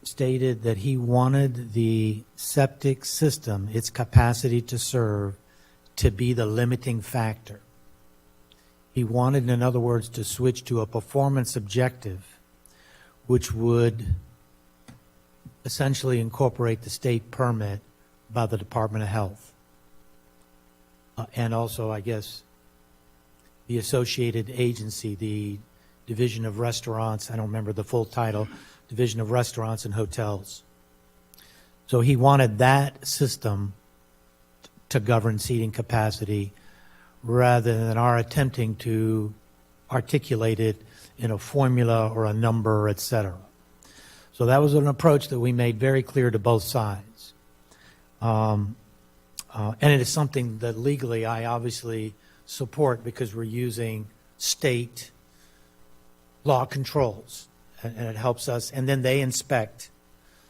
stated that he wanted the septic system, its capacity to serve, to be the limiting factor. He wanted, in other words, to switch to a performance objective, which would essentially incorporate the state permit by the Department of Health. And also, I guess, the associated agency, the Division of Restaurants, I don't remember the full title, Division of Restaurants and Hotels. So he wanted that system to govern seating capacity rather than our attempting to articulate it in a formula or a number, et cetera. So that was an approach that we made very clear to both sides. And it is something that legally I obviously support because we're using state law controls, and it helps us. And then they inspect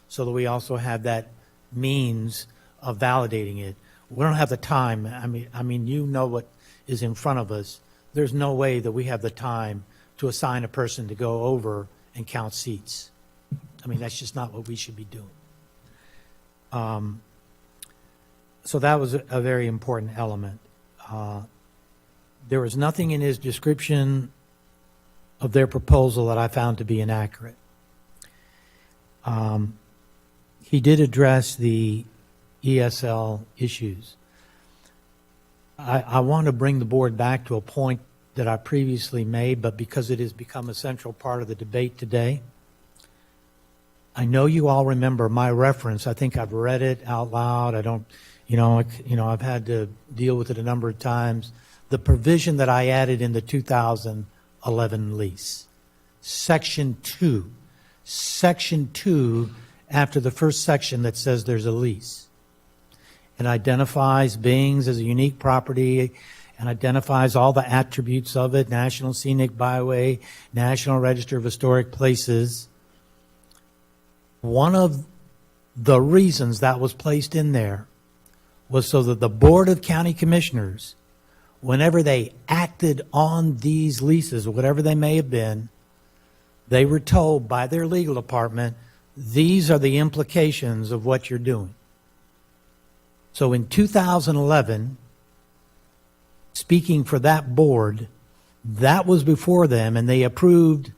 so that we also have that means of validating it. We don't have the time. I mean, you know what is in front of us. There's no way that we have the time to assign a person to go over and count seats. I mean, that's just not what we should be doing. So that was a very important element. There was nothing in his description of their proposal that I found to be inaccurate. He did address the ESL issues. I want to bring the board back to a point that I previously made, but because it has become a central part of the debate today, I know you all remember my reference. I think I've read it out loud. I don't, I've had to deal with it a number of times. The provision that I added in the 2011 lease, Section 2. Section 2, after the first section that says there's a lease. It identifies Bing's as a unique property and identifies all the attributes of it, National Scenic Byway, National Register of Historic Places. One of the reasons that was placed in there was so that the Board of County Commissioners, whenever they acted on these leases, or whatever they may have been, they were told by their legal department, these are the implications of what you're doing. So in 2011, speaking for that board, that was before them, and they approved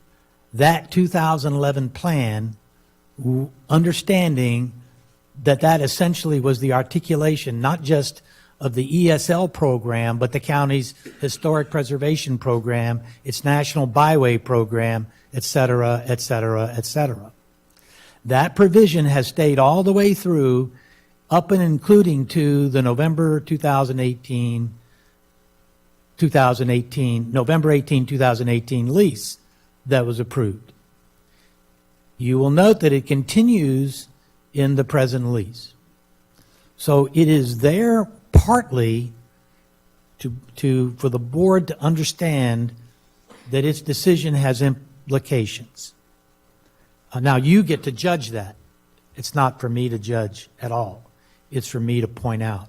that 2011 plan, understanding that that essentially was the articulation, not just of the ESL program, but the county's historic preservation program, its national byway program, et cetera, et cetera, et cetera. That provision has stayed all the way through, up and including to the November 18, 2018 lease that was approved. You will note that it continues in the present lease. So it is there partly for the board to understand that its decision has implications. Now you get to judge that. It's not for me to judge at all. It's for me to point out.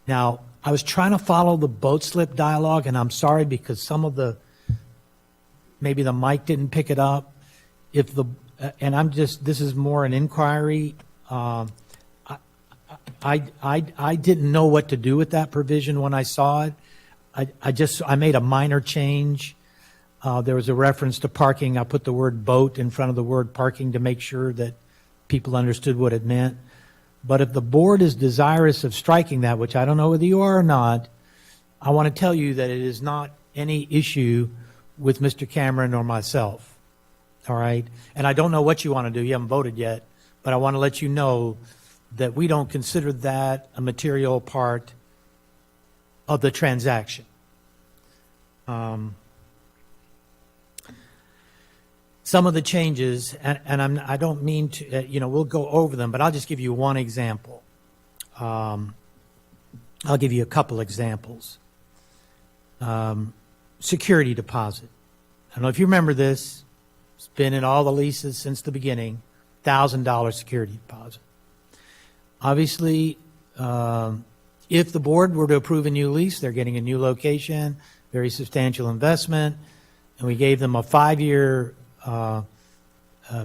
Now, I was trying to follow the boat slip dialogue, and I'm sorry because some of maybe the mic didn't pick it up. This is more an inquiry. I didn't know what to do with that provision when I saw it. I made a minor change. There was a reference to parking. I put the word boat in front of the word parking to make sure that people understood what it meant. But if the board is desirous of striking that, which I don't know whether you are or not, I want to tell you that it is not any issue with Mr. Cameron or myself. All right? And I don't know what you want to do. You haven't voted yet. But I want to let you know that we don't consider that a material part of the transaction. Some of the changes, and I don't mean to, we'll go over them, but I'll just give you one example. I'll give you a couple examples. Security deposit. I don't know if you remember this. It's been in all the leases since the beginning. $1,000 security deposit. Obviously, if the board were to approve a new lease, they're getting a new location, very substantial investment, and we gave them a 5-year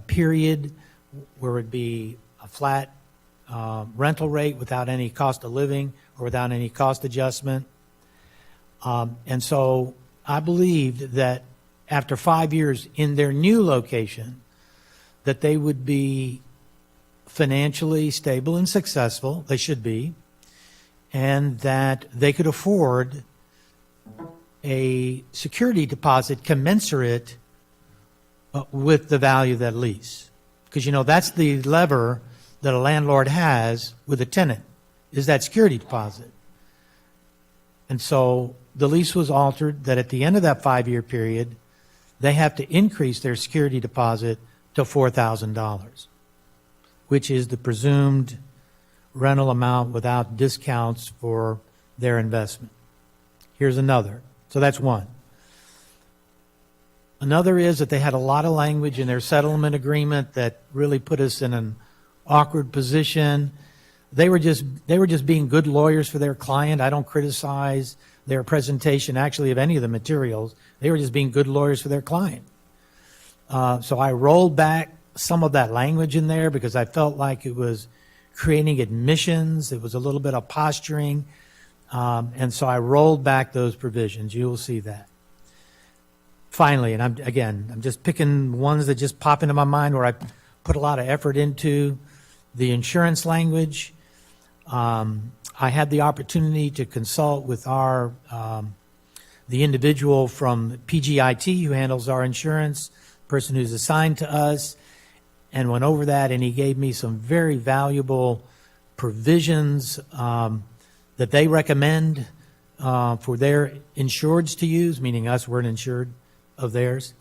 period where it would be a flat rental rate without any cost of living or without any cost adjustment. And so I believed that after 5 years in their new location, that they would be financially stable and successful, they should be, and that they could afford a security deposit commensurate with the value of that lease. Because, that's the lever that a landlord has with a tenant, is that security deposit. And so the lease was altered that at the end of that 5-year period, they have to increase their security deposit to $4,000, which is the presumed rental amount without discounts for their investment. Here's another. So that's one. Another is that they had a lot of language in their settlement agreement that really put us in an awkward position. They were just being good lawyers for their client. I don't criticize their presentation, actually, of any of the materials. They were just being good lawyers for their client. So I rolled back some of that language in there because I felt like it was creating admissions. It was a little bit of posturing. And so I rolled back those provisions. You will see that. Finally, and I'm just picking ones that just pop into my mind where I put a lot of effort into the insurance language. I had the opportunity to consult with the individual from PGIT who handles our insurance, person who's assigned to us, and went over that, and he gave me some very valuable provisions that they recommend for their insureds to use, meaning us, we're an insured of theirs.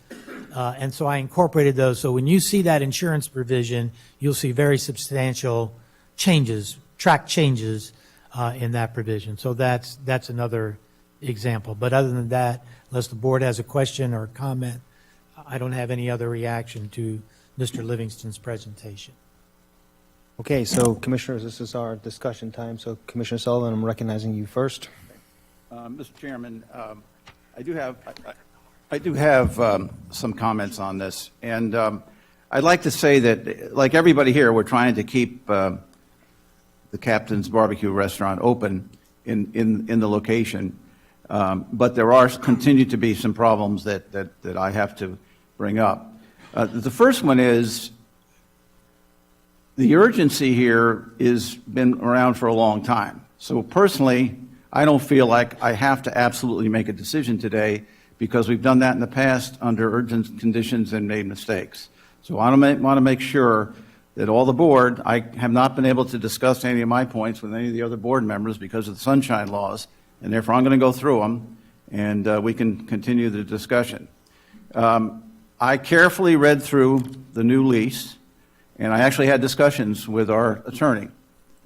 And so I incorporated those. So when you see that insurance provision, you'll see very substantial changes, track changes in that provision. So that's another example. But other than that, unless the board has a question or a comment, I don't have any other reaction to Mr. Livingston's presentation. Okay, so Commissioners, this is our discussion time. So Commissioner Sullivan, I'm recognizing you first. Mr. Chairman, I do have some comments on this, and I'd like to say that, like everybody here, we're trying to keep the Captain's Barbecue Restaurant open in the location, but there continue to be some problems that I have to bring up. The first one is the urgency here has been around for a long time. So personally, I don't feel like I have to absolutely make a decision today because we've done that in the past under urgent conditions and made mistakes. So I want to make sure that all the board, I have not been able to discuss any of my points with any of the other board members because of the sunshine laws, and therefore I'm going to go through them, and we can continue the discussion. I carefully read through the new lease, and I actually had discussions with our attorney,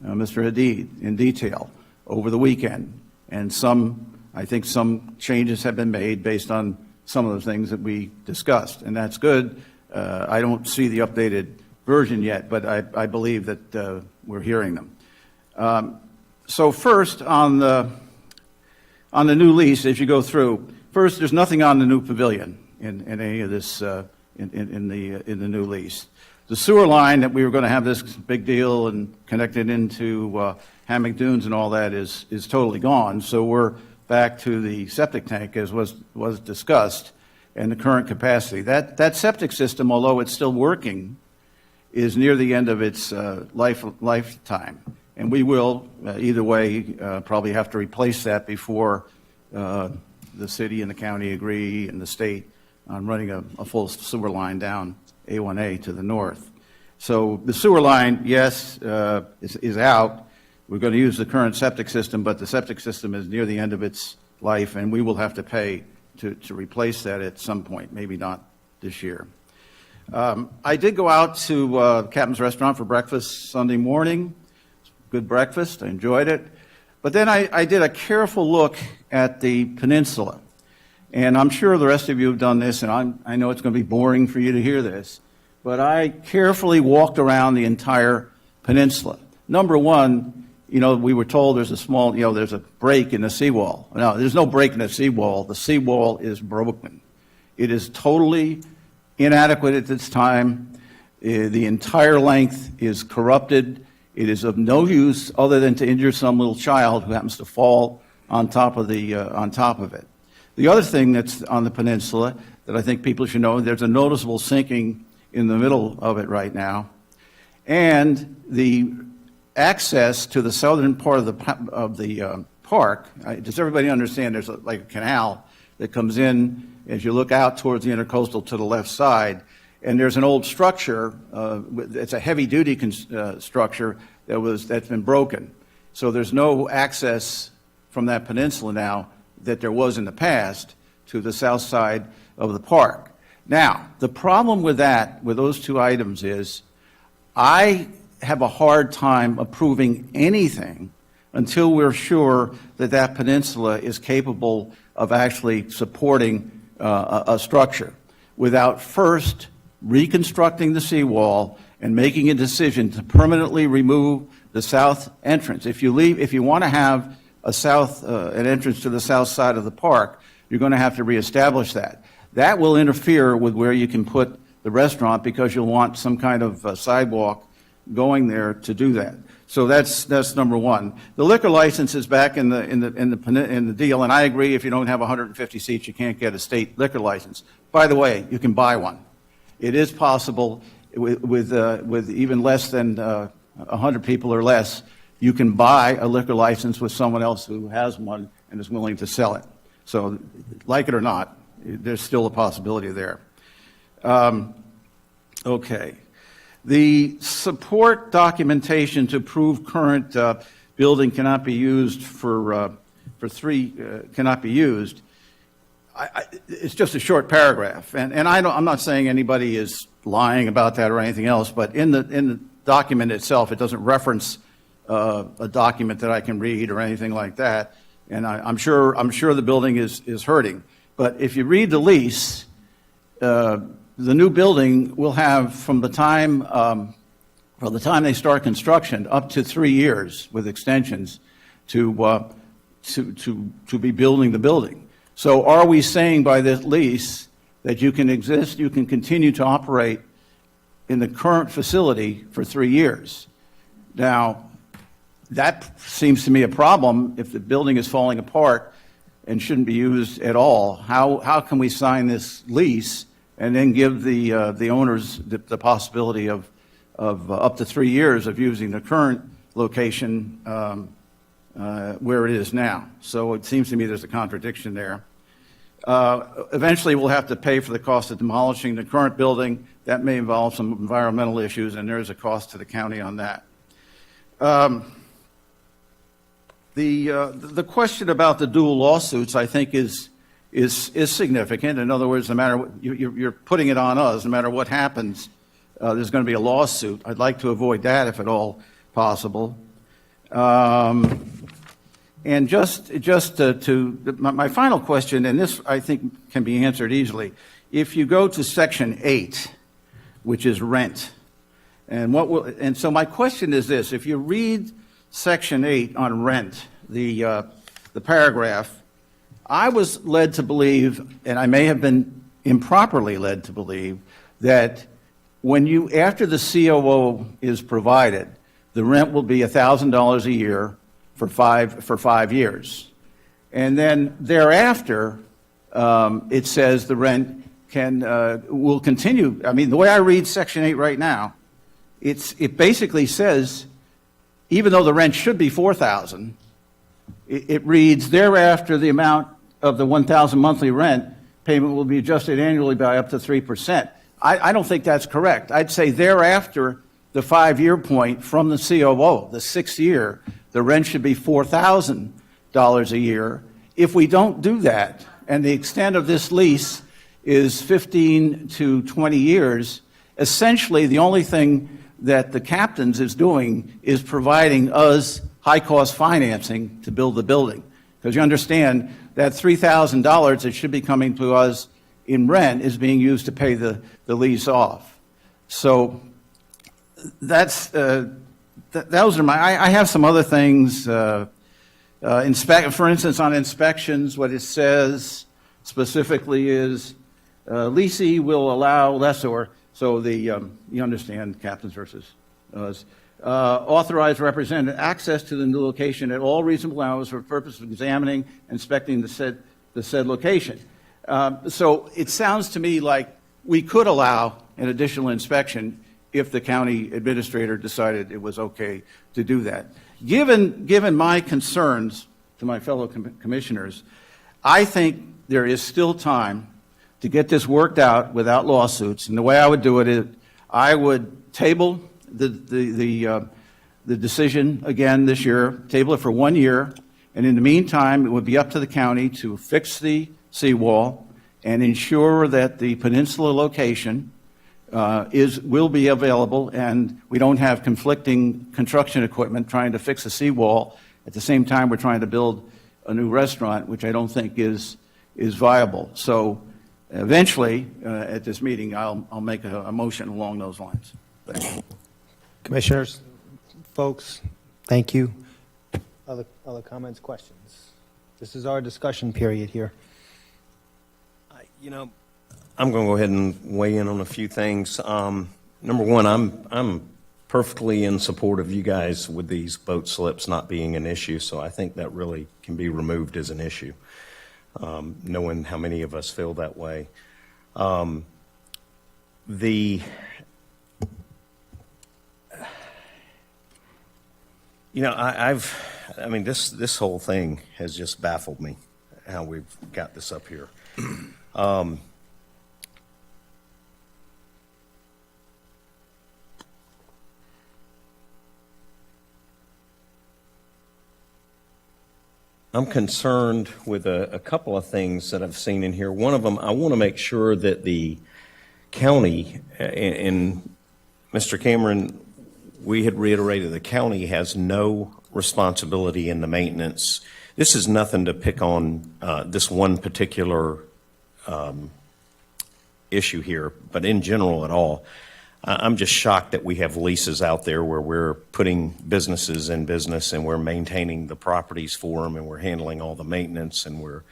Mr. Hadid, in detail over the weekend, and I think some changes have been made based on some of the things that we discussed, and that's good. I don't see the updated version yet, but I believe that we're hearing them. So first, on the on the new lease, as you go through, first, there's nothing on the new pavilion in any of this, in the new lease. The sewer line that we were going to have this big deal and connected into Hammock Dunes and all that is totally gone. So we're back to the septic tank as was discussed and the current capacity. That septic system, although it's still working, is near the end of its lifetime. And we will, either way, probably have to replace that before the city and the county agree and the state on running a full sewer line down A1A to the north. So the sewer line, yes, is out. We're going to use the current septic system, but the septic system is near the end of its life, and we will have to pay to replace that at some point, maybe not this year. I did go out to Captain's Restaurant for breakfast Sunday morning. Good breakfast. I enjoyed it. But then I did a careful look at the peninsula. And I'm sure the rest of you have done this, and I know it's going to be boring for you to hear this, but I carefully walked around the entire peninsula. Number one, we were told there's a break in the seawall. No, there's no break in the seawall. The seawall is broken. It is totally inadequate at this time. The entire length is corrupted. It is of no use other than to injure some little child who happens to fall on top of it. The other thing that's on the peninsula that I think people should know, there's a noticeable sinking in the middle of it right now, and the access to the southern part of the park. Does everybody understand? There's like a canal that comes in as you look out towards the intercoastal to the left side. And there's an old structure, it's a heavy-duty structure that's been broken. So there's no access from that peninsula now that there was in the past to the south side of the park. Now, the problem with those two items is I have a hard time approving anything until we're sure that peninsula is capable of actually supporting a structure without first reconstructing the seawall and making a decision to permanently remove the south entrance. If you want to have an entrance to the south side of the park, you're going to have to reestablish that. That will interfere with where you can put the restaurant because you'll want some kind of sidewalk going there to do that. So that's number one. The liquor license is back in the deal, and I agree. If you don't have 150 seats, you can't get a state liquor license. By the way, you can buy one. It is possible with even less than 100 people or less. You can buy a liquor license with someone else who has one and is willing to sell it. So, like it or not, there's still a possibility there. Okay. The support documentation to prove current building cannot be used cannot be used. It's just a short paragraph, and I'm not saying anybody is lying about that or anything else, but in the document itself, it doesn't reference a document that I can read or anything like that, and I'm sure the building is hurting. But if you read the lease, the new building will have from the time they start construction up to 3 years with extensions to be building the building. So are we saying by this lease that you can continue to operate in the current facility for 3 years? Now, that seems to me a problem if the building is falling apart and shouldn't be used at all. How can we sign this lease and then give the owners the possibility of up to 3 years of using the current location where it is now? So it seems to me there's a contradiction there. Eventually, we'll have to pay for the cost of demolishing the current building. That may involve some environmental issues, and there is a cost to the county on that. The question about the dual lawsuits, I think, is significant. In other words, no matter what, you're putting it on us. No matter what happens, there's going to be a lawsuit. I'd like to avoid that if at all possible. And my final question, and this I think can be answered easily. If you go to Section 8, which is rent, and so my question is this: if you read Section 8 on rent, the paragraph, I was led to believe, and I may have been improperly led to believe, that when you, after the COO is provided, the rent will be $1,000 a year for 5 years. And then thereafter, it says the rent will continue. I mean, the way I read Section 8 right now, it basically says, even though the rent should be $4,000, it reads, thereafter, the amount of the $1,000 monthly rent payment will be adjusted annually by up to 3%. I don't think that's correct. I'd say thereafter, the 5-year point from the COO, the 6th year, the rent should be $4,000 a year. If we don't do that, and the extent of this lease is 15 to 20 years, essentially the only thing that the captains is doing is providing us high-cost financing to build the building. Because you understand that $3,000 that should be coming to us in rent is being used to pay the lease off. So those are my, I have some other things. For instance, on inspections, what it says specifically is leasee will allow lessor, so you understand captains versus us, authorized representative access to the new location at all reasonable hours for the purpose of examining and inspecting the said location. So it sounds to me like we could allow an additional inspection if the county administrator decided it was okay to do that. Given my concerns to my fellow commissioners, I think there is still time to get this worked out without lawsuits. And the way I would do it is I would table the decision again this year, table it for 1 year, and in the meantime, it would be up to the county to fix the seawall and ensure that the peninsula location will be available, and we don't have conflicting construction equipment trying to fix a seawall at the same time we're trying to build a new restaurant, which I don't think is viable. So eventually, at this meeting, I'll make a motion along those lines. Thank you. Commissioners, folks, thank you. Other comments, questions? This is our discussion period here. I'm going to go ahead and weigh in on a few things. Number one, I'm perfectly in support of you guys with these boat slips not being an issue, so I think that really can be removed as an issue, knowing how many of us feel that way. This whole thing has just baffled me, how we've got this up here. I'm concerned with a couple of things that I've seen in here. One of them, I want to make sure that the county, and Mr. Cameron, we had reiterated the county has no responsibility in the maintenance. This is nothing to pick on this one particular issue here, but in general at all. I'm just shocked that we have leases out there where we're putting businesses in business and we're maintaining the properties for them and we're handling all the maintenance and we're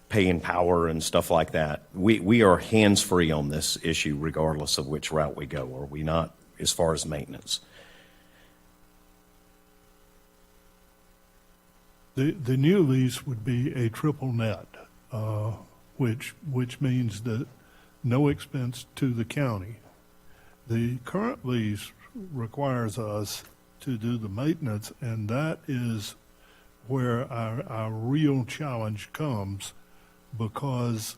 paying power and stuff like that. We are hands-free on this issue regardless of which route we go, are we not, as far as maintenance? The new lease would be a triple net, which means that no expense to the county. The current lease requires us to do the maintenance, and that is where our real challenge comes, because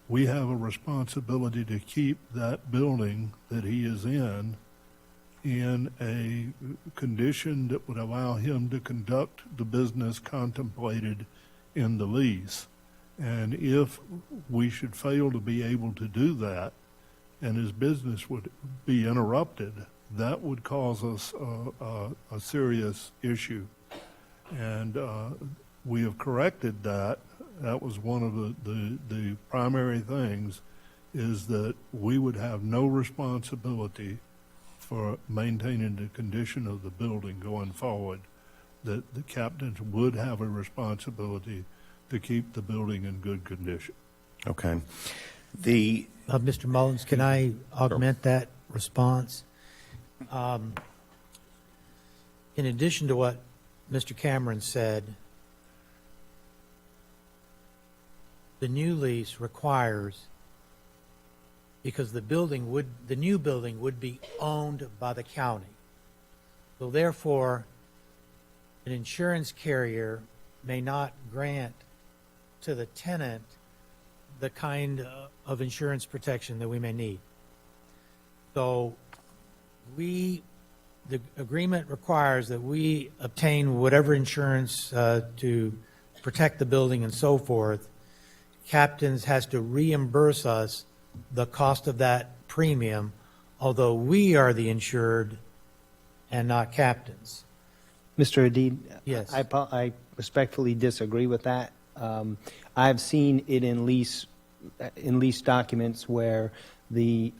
we have a responsibility to keep that building that he is in a condition that would allow him to conduct the business contemplated in the lease. And if we should fail to be able to do that, and his business would be interrupted, that would cause us a serious issue. And we have corrected that. That was one of the primary things, is that we would have no responsibility for maintaining the condition of the building going forward, that the captains would have a responsibility to keep the building in good condition. Okay. Mr. Mullins, can I augment that response? In addition to what Mr. Cameron said, the new lease requires, because the new building would be owned by the county. So therefore, an insurance carrier may not grant to the tenant the kind of insurance protection that we may need. So the agreement requires that we obtain whatever insurance to protect the building and so forth. Captains has to reimburse us the cost of that premium, although we are the insured and not Captains. Mr. Adid? Yes. I respectfully disagree with that. I've seen it in lease documents where the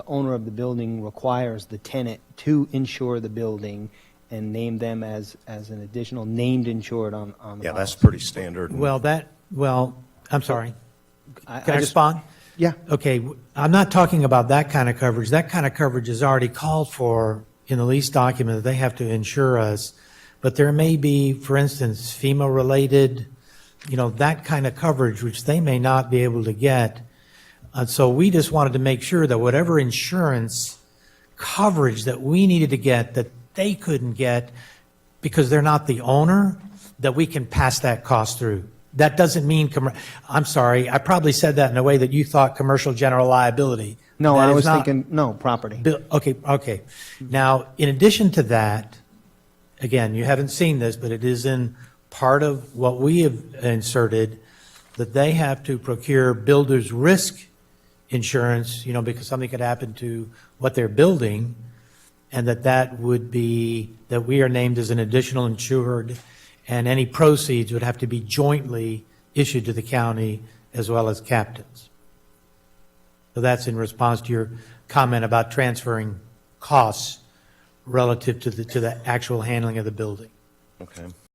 owner of the building requires the tenant to insure the building and name them as an additional named insured on the Yeah, that's policy. pretty standard. I'm sorry. I Can I just- respond? Yeah. Okay, I'm not talking about that kind of coverage. That kind of coverage is already called for in the lease document, that they have to insure us. But there may be, for instance, FEMA-related, that kind of coverage, which they may not be able to get. So we just wanted to make sure that whatever insurance coverage that we needed to get, that they couldn't get because they're not the owner, that we can pass that cost through. That doesn't mean, I'm sorry, I probably said that in a way that you thought commercial general liability. No, That I is was not- thinking, no, property. Okay. Now, in addition to that, again, you haven't seen this, but it is in part of what we have inserted, that they have to procure builder's risk insurance, because something could happen to what they're building, and that would be, that we are named as an additional insured, and any proceeds would have to be jointly issued to the county as well as Captains. So that's in response to your comment about transferring costs relative to the actual handling of the building. Okay.